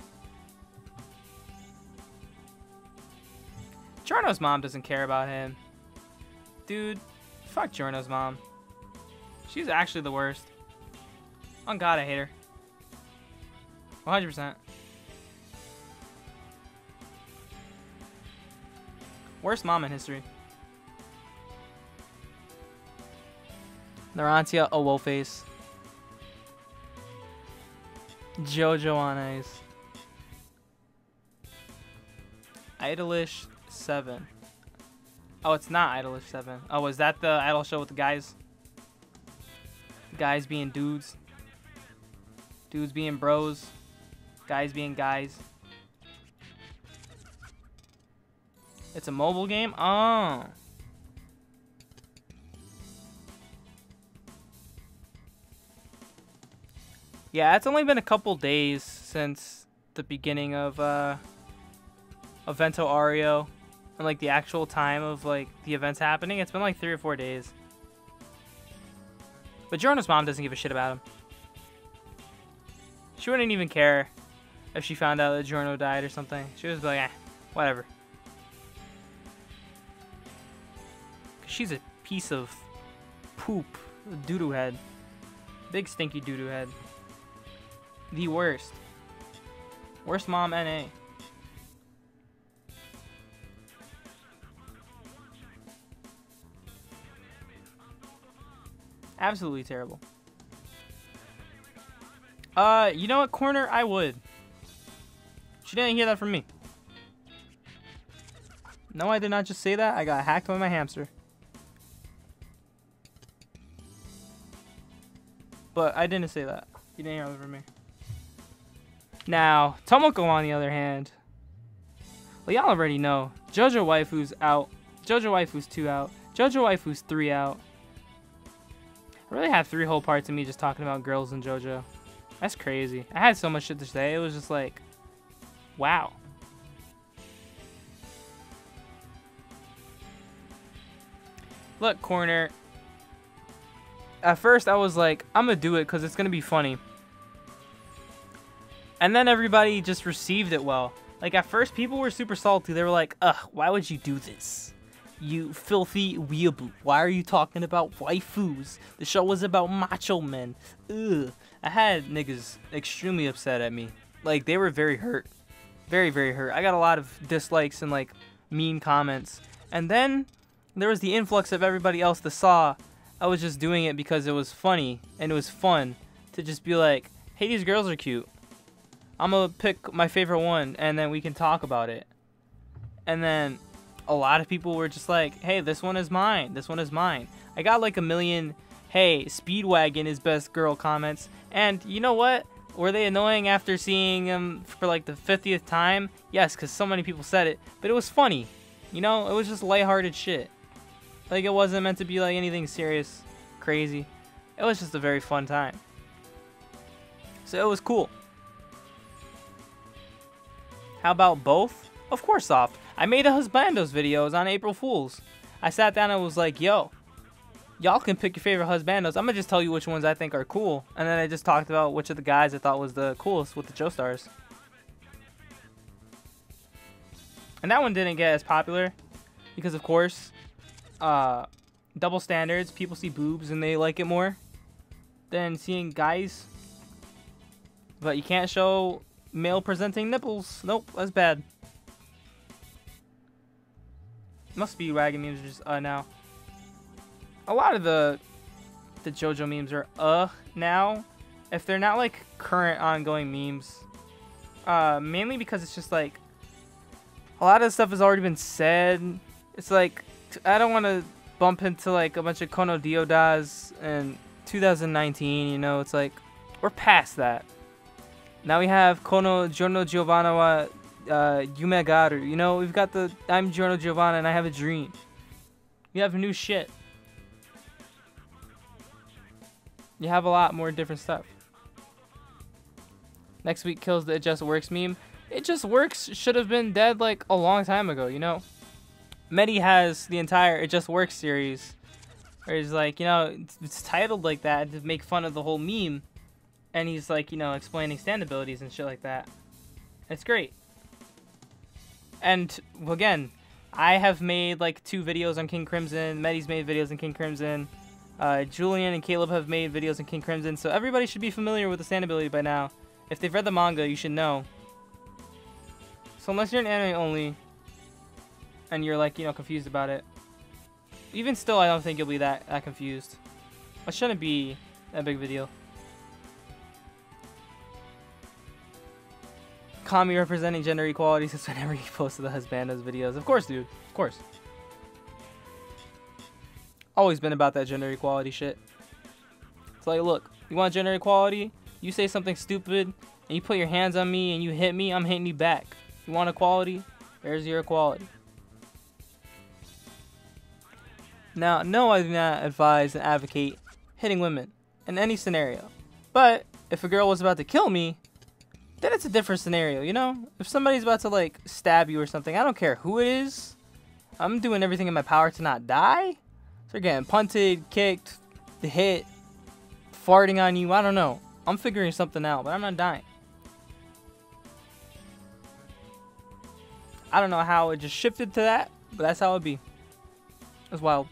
Giorno's mom doesn't care about him. Dude, fuck Giorno's mom. She's actually the worst. Oh god, I hate her. 100%. Worst mom in history. Narantia, a woe face. JoJo on ice. Idolish 7. Oh, it's not Idolish 7. Oh, is that the Idol show with the guys? Guys being dudes. Dudes being bros. Guys being guys. It's a mobile game? Oh. Yeah, it's only been a couple days since the beginning of Vento Aureo and like the actual time of like the events happening. It's been like 3 or 4 days. But Giorno's mom doesn't give a shit about him. She wouldn't even care if she found out that Giorno died or something. She was like, eh, whatever. She's a piece of poop, doo-doo head. Big stinky doo-doo head. The worst. Worst mom NA. Absolutely terrible. You know what, Corner? I would. She didn't hear that from me. No, I did not just say that. I got hacked by my hamster. But I didn't say that. You didn't hear that from me. Now, Tomoko on the other hand. Well, y'all already know. JoJo Waifu's out. JoJo Waifu's 2 out. JoJo JoJo Waifu's 3 out. I really had 3 whole parts of me just talking about girls in JoJo. That's crazy. I had so much shit to say. It was just like, wow. Look, corner. At first, I was like, I'm gonna do it because it's gonna be funny. And then everybody just received it well. Like, at first, people were super salty. They were like, ugh, why would you do this? You filthy weeaboo. Why are you talking about waifus? The show was about macho men. Ugh. I had niggas extremely upset at me. Like, they were very hurt. Very, very hurt. I got a lot of dislikes and, like, mean comments. And then there was the influx of everybody else that saw I was just doing it because it was funny and it was fun to just be like, hey, these girls are cute. I'm gonna pick my favorite one and then we can talk about it. And then a lot of people were just like, hey, this one is mine. This one is mine. I got like a million, hey, Speedwagon is best girl comments. And you know what? Were they annoying after seeing them for like the 50th time? Yes, because so many people said it. But it was funny. You know, it was just lighthearted shit. Like, it wasn't meant to be like anything serious, crazy. It was just a very fun time. So it was cool. How about both? Of course, soft. I made a husbandos videos on April Fools. I sat down and was like, yo, y'all can pick your favorite husbandos. I'm gonna just tell you which ones I think are cool. And then I just talked about which of the guys I thought was the coolest with the Joestars. And that one didn't get as popular because, of course, double standards. People see boobs and they like it more than seeing guys. But you can't show male presenting nipples. Nope, that's bad. Must be wagon memes just now. A lot of the JoJo memes are now. If they're not like current ongoing memes. Mainly because it's just like a lot of the stuff has already been said. It's like I don't want to bump into like a bunch of Kono Diodas in 2019, you know, it's like we're past that. Now we have Kono Giorno Giovanna wa Yume Garu. You know, we've got the I'm Giorno Giovanna and I have a dream. We have new shit. You have a lot more different stuff. Next week kills the It Just Works meme. It Just Works should have been dead like a long time ago, you know? Medi has the entire It Just Works series. Where he's like, you know, it's titled like that to make fun of the whole meme. And he's like, you know, explaining stand abilities and shit like that. It's great. And, again, I have made like 2 videos on King Crimson. Medi's made videos on King Crimson. Julian and Caleb have made videos on King Crimson. So everybody should be familiar with the stand ability by now. If they've read the manga, you should know. So unless you're an anime only, and you're like, you know, confused about it, even still, I don't think you'll be that confused. It shouldn't be that big of a deal. Kami representing gender equality since whenever he posted the husbandos videos. Of course, dude. Of course. Always been about that gender equality shit. It's like, look, you want gender equality? You say something stupid, and you put your hands on me, and you hit me, I'm hitting you back. You want equality? There's your equality. Now, no, I do not advise and advocate hitting women in any scenario. But if a girl was about to kill me, then it's a different scenario, you know? If somebody's about to, like, stab you or something, I don't care who it is. I'm doing everything in my power to not die. So you're getting punted, kicked, hit, farting on you, I don't know. I'm figuring something out, but I'm not dying. I don't know how it just shifted to that, but that's how it be. It's wild.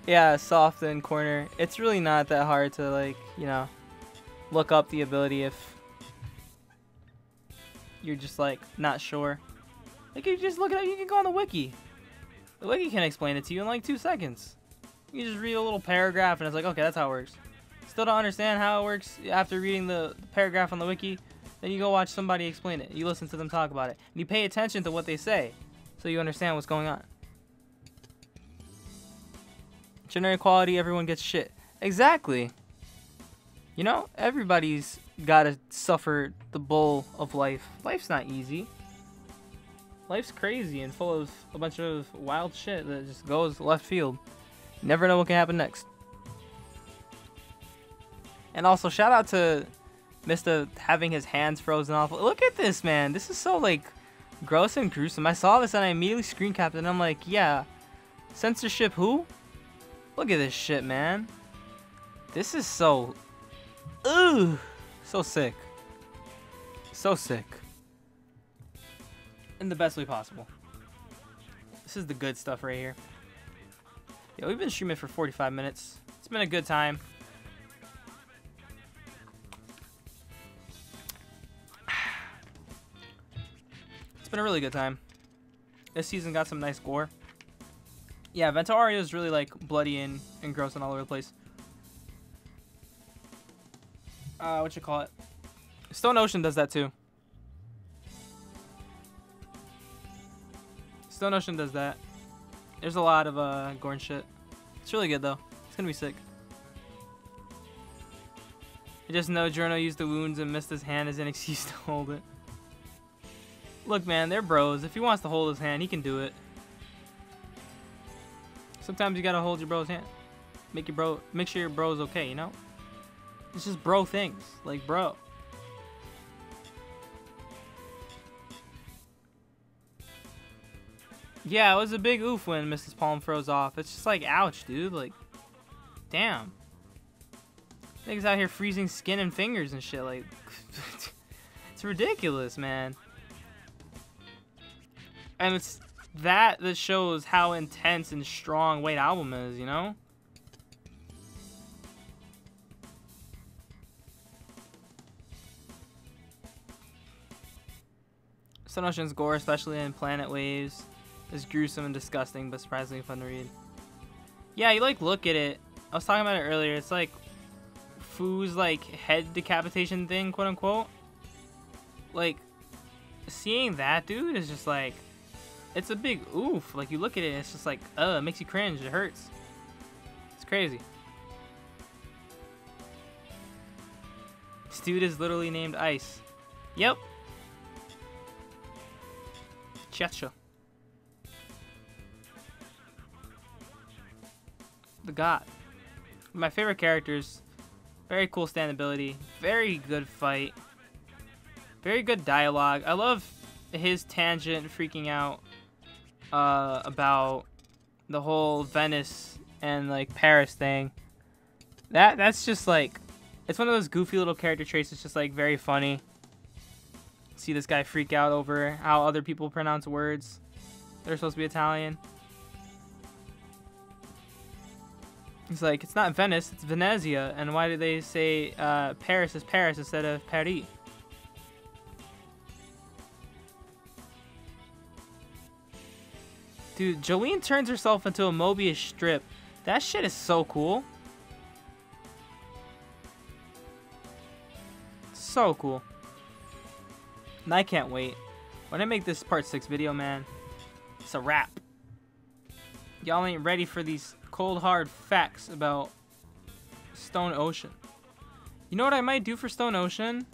Yeah, soft in corner. It's really not that hard to, like, you know, look up the ability if you're just, like, not sure. Like, you just look it up. You can go on the wiki. The wiki can explain it to you in, like, 2 seconds. You just read a little paragraph, and it's like, okay, that's how it works. Still don't understand how it works after reading the paragraph on the wiki? Then you go watch somebody explain it. You listen to them talk about it. And you pay attention to what they say, so you understand what's going on. Gender equality, everyone gets shit. Exactly. You know, everybody's gotta suffer the bull of life. Life's not easy. Life's crazy and full of a bunch of wild shit that just goes left field. You never know what can happen next. And also, shout out to Mr. having his hands frozen off. Look at this, man. This is so, like, gross and gruesome. I saw this and I immediately screen capped it and I'm like, yeah. Censorship who? Look at this shit, man. This is so... Ugh. So sick. So sick. In the best way possible. This is the good stuff right here. Yeah, we've been streaming for 45 minutes. It's been a good time. It's been a really good time. This season got some nice gore. Yeah, Vento Aureo is really like bloody and gross and all over the place. What you call it? Stone Ocean does that too. Stone Ocean does that. There's a lot of gore and shit. It's really good though. It's gonna be sick. I just know Journo used the wounds and missed his hand as an excuse to hold it. Look, man, they're bros. If he wants to hold his hand, he can do it. Sometimes you gotta hold your bro's hand. Make sure your bro's okay, you know? It's just bro things. Like, bro. Yeah, it was a big oof when Mrs. Palm froze off. It's just like, ouch, dude. Like, damn. Niggas out here freezing skin and fingers and shit. Like, it's ridiculous, man. And it's that shows how intense and strong White Album is, you know? Stone Ocean's gore, especially in Planet Waves, is gruesome and disgusting, but surprisingly fun to read. Yeah, you like look at it. I was talking about it earlier. It's like Fu's like head decapitation thing, quote unquote. Like seeing that dude is just like, it's a big oof. Like you look at it, and it's just like, it makes you cringe. It hurts. It's crazy. This dude is literally named Ice. Yep. Chacha. The God. My favorite characters. Very cool standability. Very good fight. Very good dialogue. I love his tangent freaking out about the whole Venice and like Paris thing. That's just like, it's one of those goofy little character traits. It's just like very funny. See this guy freak out over how other people pronounce words. They're supposed to be Italian. He's like, it's not Venice, it's Venezia. And why did they say Paris is Paris instead of Paris? Dude, Jolene turns herself into a Mobius strip. That shit is so cool. So cool. And I can't wait. When I make this part 6 video, man, it's a wrap. Y'all ain't ready for these cold hard facts about Stone Ocean. You know what I might do for Stone Ocean?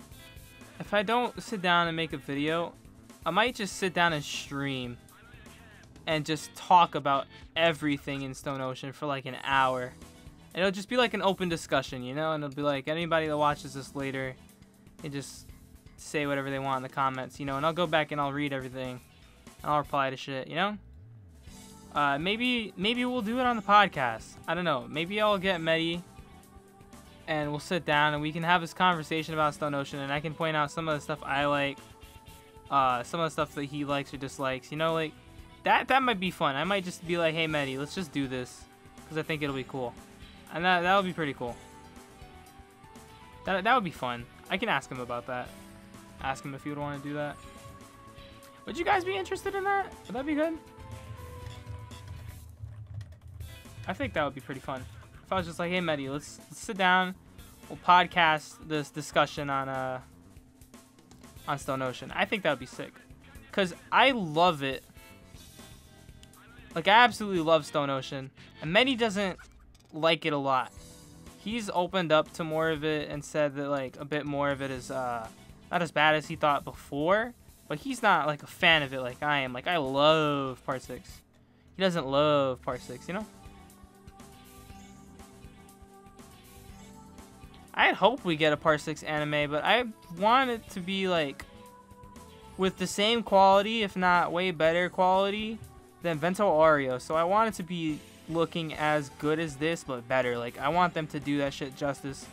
If I don't sit down and make a video, I might just sit down and stream and just talk about everything in Stone Ocean for like an hour. And it'll just be like an open discussion, you know? And it'll be like, anybody that watches this later can just say whatever they want in the comments, you know? And I'll go back and I'll read everything. And I'll reply to shit, you know? Maybe we'll do it on the podcast. I don't know. Maybe I'll get Medi and we'll sit down and we can have this conversation about Stone Ocean and I can point out some of the stuff I like, some of the stuff that he likes or dislikes, you know, like that might be fun. I might just be like, hey Medi, let's just do this because I think it'll be cool. And that would be pretty cool. That would be fun. I can ask him about that. Ask him if he would want to do that. Would you guys be interested in that? Would that be good? I think that would be pretty fun. If I was just like, hey Medi, let's sit down, we'll podcast this discussion on Stone Ocean. I think that would be sick. Cause I love it. Like I absolutely love Stone Ocean. And Medi doesn't like it a lot. he's opened up to more of it and said that like a bit more of it is not as bad as he thought before, but he's not like a fan of it like I am. Like I love Part 6. He doesn't love Part 6, you know? I had hoped we get a Part 6 anime, but I want it to be like with the same quality, if not way better quality than Vento Aureo. So I want it to be looking as good as this, but better. Like I want them to do that shit justice.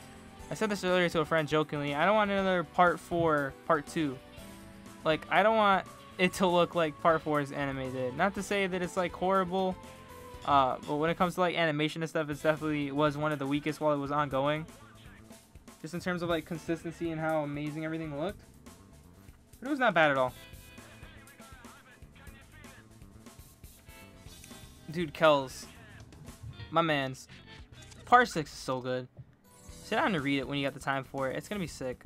I said this earlier to a friend jokingly. I don't want another Part 4, Part 2. Like I don't want it to look like Part 4's anime did. Not to say that it's like horrible, but when it comes to like animation and stuff, it definitely was one of the weakest while it was ongoing. Just in terms of like consistency and how amazing everything looked. But it was not bad at all. Dude, Kells. My man's. Part 6 is so good. Sit down and read it when you got the time for it. It's gonna be sick.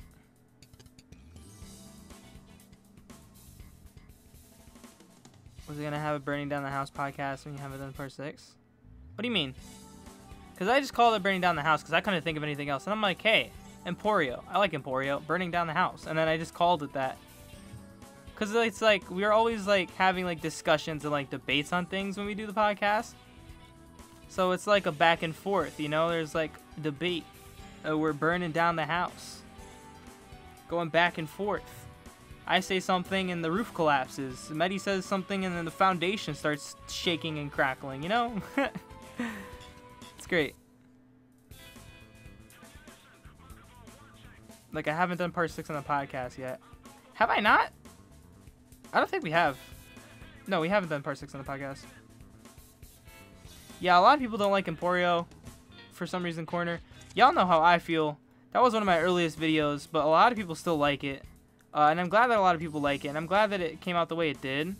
Was it gonna have a Burning Down the House podcast when you haven't done Part 6? What do you mean? Because I just called it Burning Down the House because I couldn't think of anything else. And I'm like, hey, Emporio. I like Emporio. Burning Down the House. And then I just called it that. Because it's like, we're always like having like discussions and like debates on things when we do the podcast. So it's like a back and forth, you know? There's like debate. We're burning down the house. Going back and forth. I say something and the roof collapses. Medi says something and then the foundation starts shaking and crackling, you know? It's great. Like, I haven't done Part 6 on the podcast yet. Have I not? I don't think we have. No, we haven't done Part 6 on the podcast. Yeah, a lot of people don't like Emporio for some reason, Corner. Y'all know how I feel. That was one of my earliest videos, but a lot of people still like it. And I'm glad that a lot of people like it. And I'm glad that it came out the way it did.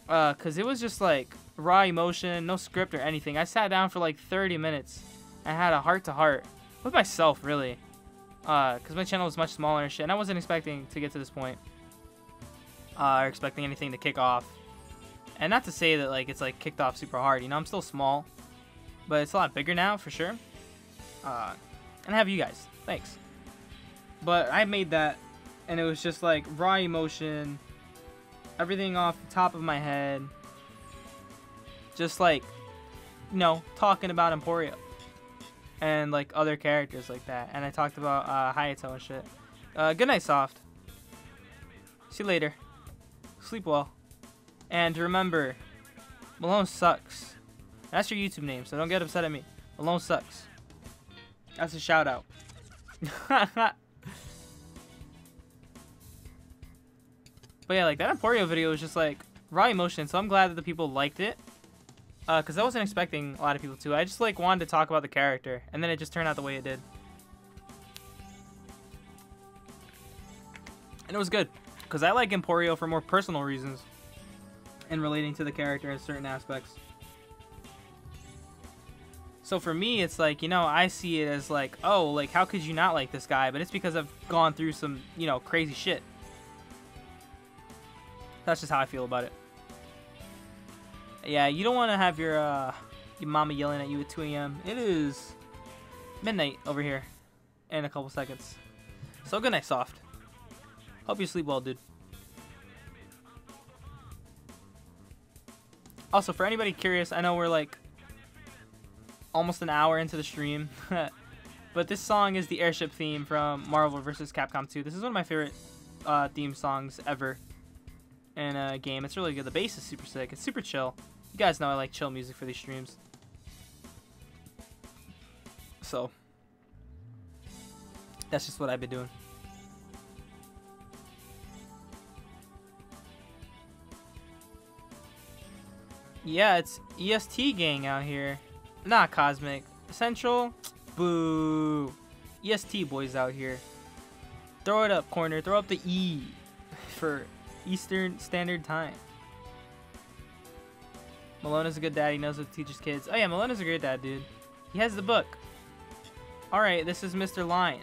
Because it was just like raw emotion, no script or anything. I sat down for like 30 minutes and had a heart-to-heart with myself, really. Because my channel was much smaller and shit. And I wasn't expecting to get to this point. Or expecting anything to kick off. And not to say that like it's like kicked off super hard. You know, I'm still small. But it's a lot bigger now, for sure. And I have you guys. Thanks. But I made that. And it was just like raw emotion. Everything off the top of my head. Just like, you know, talking about Emporio. And like other characters like that. And I talked about Hayato and shit. Good night, Soft. See you later. Sleep well. And remember, Malone sucks. That's your YouTube name, so don't get upset at me. Malone sucks. That's a shout out. But yeah, like that Emporio video was just like raw emotion, so I'm glad that the people liked it. Because I wasn't expecting a lot of people to. I just like wanted to talk about the character, and then it just turned out the way it did. And it was good, because I like Emporio for more personal reasons and relating to the character in certain aspects. So for me, it's like, you know, I see it as like, oh, like how could you not like this guy? But it's because I've gone through some, you know, crazy shit. That's just how I feel about it. Yeah, you don't want to have your mama yelling at you at 2 a.m. It is midnight over here in a couple seconds. So good night, Soft. Hope you sleep well, dude. Also, for anybody curious, I know we're like almost an hour into the stream. But this song is the airship theme from Marvel vs. Capcom 2. This is one of my favorite theme songs ever in a game. It's really good. The bass is super sick. It's super chill. You guys know I like chill music for these streams. So that's just what I've been doing. Yeah, it's EST gang out here. Not Cosmic. Central? Boo. EST boys out here. Throw it up, Corner. Throw up the E for Eastern Standard Time. Malone is a good dad. He knows what to teach his kids. Oh yeah, Malone is a great dad, dude. He has the book. Alright, this is Mr. Lion.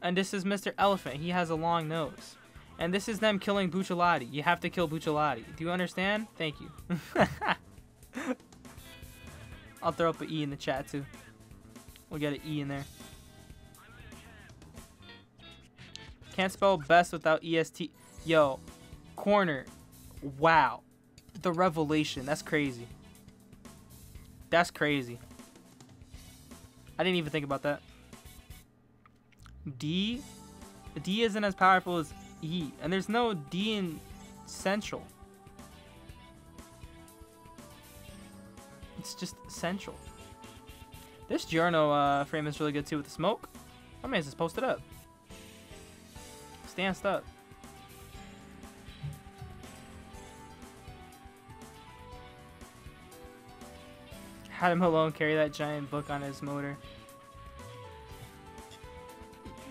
And this is Mr. Elephant. He has a long nose. And this is them killing Bucciolati. You have to kill Bucciolati. Do you understand? Thank you. I'll throw up an E in the chat too. We'll get an E in there. Can't spell best without EST. Yo, corner. Wow. The revelation. That's crazy. That's crazy. I didn't even think about that. D? D isn't as powerful as E. And there's no D in central. It's just central. This Giorno frame is really good too with the smoke. My man's just posted up. Stanced up. Had him alone carry that giant book on his motor.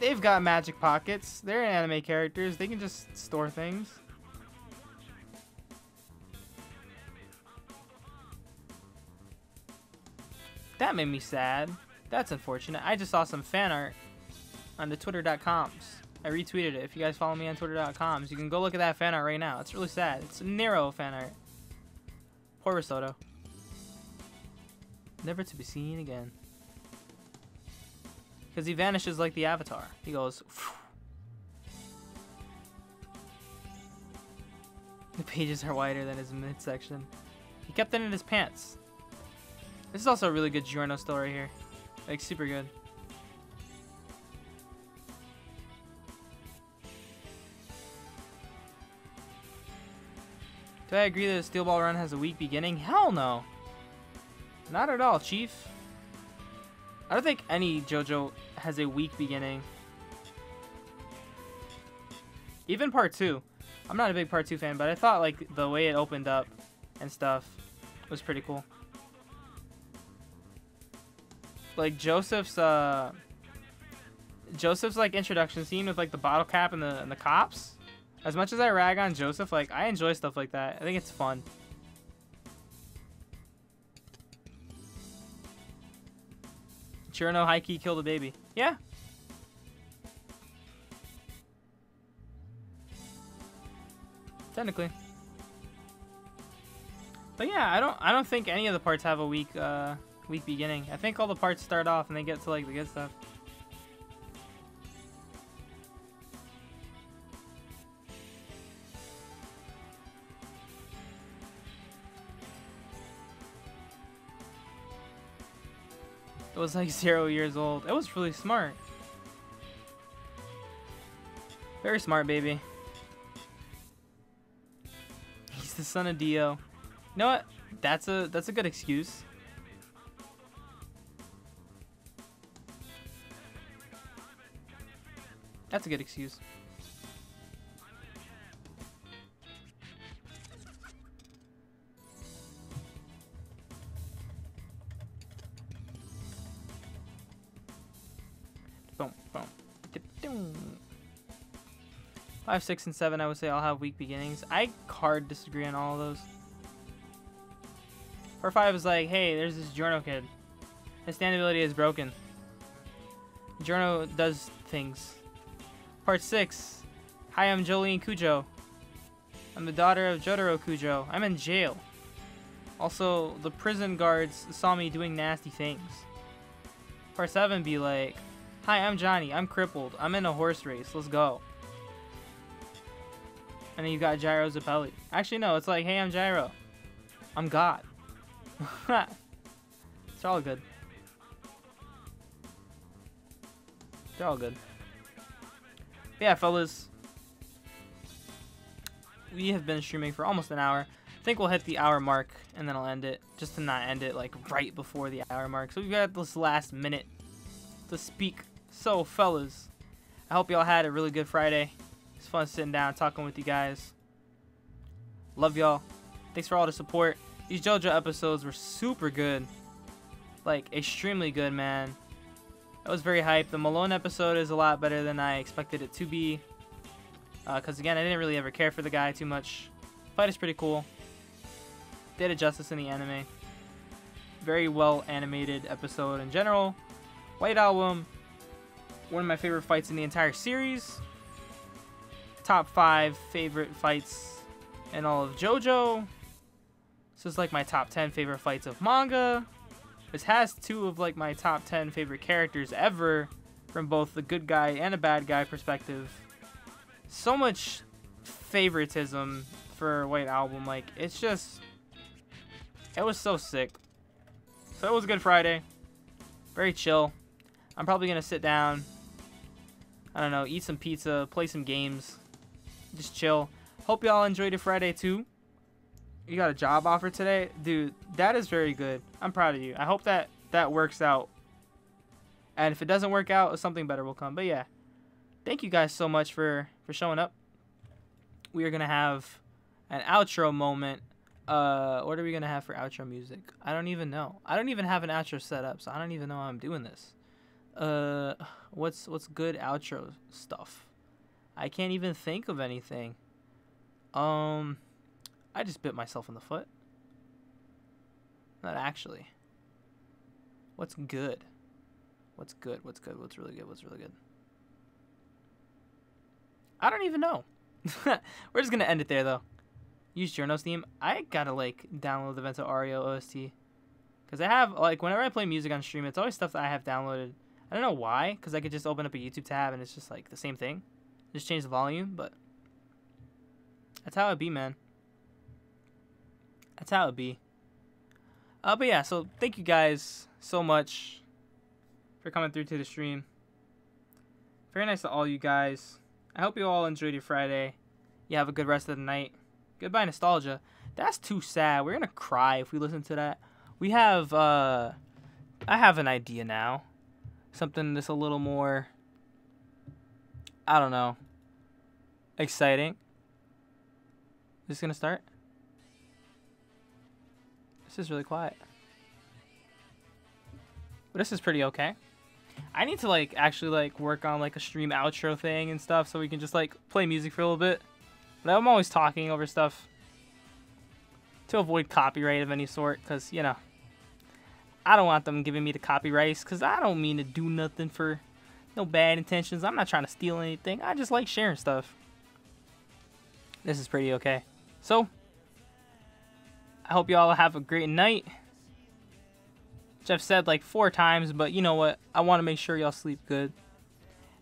They've got magic pockets. They're anime characters. They can just store things. That made me sad. That's unfortunate. I just saw some fan art on the twitter.coms. I retweeted it. If you guys follow me on twitter.coms, you can go look at that fan art right now. It's really sad. It's Nero fan art. Poor Risotto. Never to be seen again. Because he vanishes like the Avatar. He goes... Phew. The pages are wider than his midsection. He kept it in his pants. This is also a really good Giorno still right here. Like, super good. Do I agree that a Steel Ball run has a weak beginning? Hell no. Not at all, Chief. I don't think any JoJo has a weak beginning. Even part 2. I'm not a big part 2 fan, but I thought like the way it opened up and stuff was pretty cool. Like Joseph's like introduction scene with like the bottle cap and the cops. As much as I rag on Joseph, like I enjoy stuff like that. I think it's fun. Giorno high key killed a baby. Yeah. Technically. But yeah, I don't think any of the parts have a weak beginning. I think all the parts start off and they get to like the good stuff. It was like 0 years old. It was really smart. Very smart, baby. He's the son of Dio. You know what? That's a good excuse. That's a good excuse. Boom, boom. 5, 6, and 7, I would say all have weak beginnings. I hard disagree on all of those. Part 5 is like, hey, there's this Giorno kid. His stand ability is broken. Giorno does things. Part 6. Hi, I'm Jolene Kujo. I'm the daughter of Jotaro Kujo. I'm in jail. Also, the prison guards saw me doing nasty things. Part 7 be like, hi, I'm Johnny. I'm crippled. I'm in a horse race. Let's go. And then you got Gyro Zappelli. Actually, no. It's like, hey, I'm Gyro. I'm God. It's all good. They're all good. But yeah, fellas. We have been streaming for almost an hour. I think we'll hit the hour mark and then I'll end it. Just to not end it like right before the hour mark. So we've got this last minute to speak. So, fellas, I hope y'all had a really good Friday. It's fun sitting down talking with you guys. Love y'all. Thanks for all the support. These JoJo episodes were super good. Like, extremely good, man. I was very hyped. The Malone episode is a lot better than I expected it to be. Because, again, I didn't really ever care for the guy too much. Fight is pretty cool. Did it justice in the anime. Very well animated episode in general. White Album. One of my favorite fights in the entire series. Top 5 favorite fights in all of JoJo. This is like my top 10 favorite fights of manga. This has two of like my top 10 favorite characters ever from both the good guy and a bad guy perspective. So much favoritism for White Album. Like, it's just, it was so sick. So it was a good Friday. Very chill. I'm probably going to sit down, I don't know, eat some pizza, play some games, just chill. Hope y'all enjoyed your Friday too. You got a job offer today? Dude, that is very good. I'm proud of you. I hope that works out. And if it doesn't work out, something better will come. But yeah, thank you guys so much for showing up. We are going to have an outro moment. What are we going to have for outro music? I don't even know. I don't even have an outro set up, so I don't even know how I'm doing this. What's good outro stuff? I can't even think of anything. I just bit myself in the foot. Not actually. What's good? What's good? What's good? What's really good? What's really good? I don't even know. We're just gonna end it there though. Use JoJo's theme. I gotta like download the Vento Aureo OST. Cause I have like whenever I play music on stream, it's always stuff that I have downloaded. I don't know why, cause I could just open up a YouTube tab and it's just like the same thing. Just change the volume, but that's how it be, man. That's how it be. But yeah, so thank you guys so much for coming through to the stream. Very nice to all you guys. I hope you all enjoyed your Friday. You have a good rest of the night. Goodbye, nostalgia. That's too sad. We're gonna cry if we listen to that. We have, I have an idea now. Something that's a little more, I don't know, exciting. Is this gonna start? This is really quiet. But this is pretty okay. I need to like actually like work on like a stream outro thing and stuff so we can just like play music for a little bit. But I'm always talking over stuff to avoid copyright of any sort, because you know, I don't want them giving me the copyrights, because I don't mean to do nothing for no bad intentions. I'm not trying to steal anything. I just like sharing stuff. This is pretty okay. So I hope you all have a great night. Which I've said like 4 times, but you know what? I want to make sure y'all sleep good.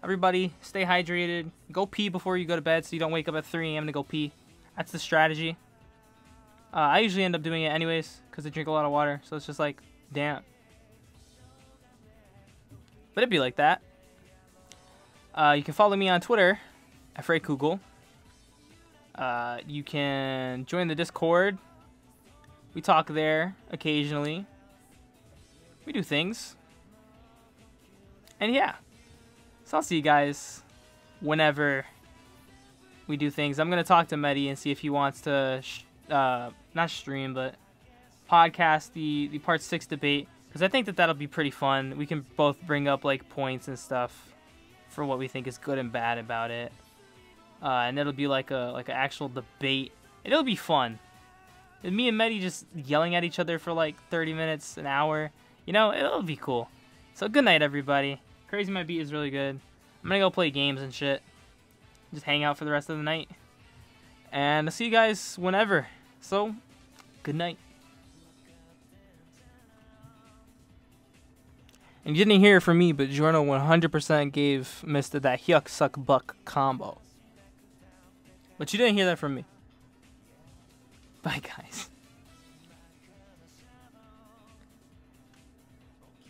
Everybody, stay hydrated. Go pee before you go to bed so you don't wake up at 3 a.m. to go pee. That's the strategy. I usually end up doing it anyways because I drink a lot of water. So it's just like, damn. But it'd be like that. You can follow me on Twitter at FreyKugel. You can join the Discord. We talk there occasionally. We do things. And yeah. So I'll see you guys whenever we do things. I'm going to talk to Mehdi and see if he wants to, not stream, but podcast the Part 6 debate. Because I think that that'll be pretty fun. We can both bring up like points and stuff for what we think is good and bad about it. And it'll be like an actual debate. It'll be fun. And me and Mehdi just yelling at each other for like 30 minutes, an hour. You know, it'll be cool. So good night, everybody. Crazy My Beat is really good. I'm gonna go play games and shit. Just hang out for the rest of the night. And I'll see you guys whenever. So, good night. And you didn't hear it from me, but Jorno 100% gave Mr. that yuck suck buck combo. But you didn't hear that from me. Bye, guys.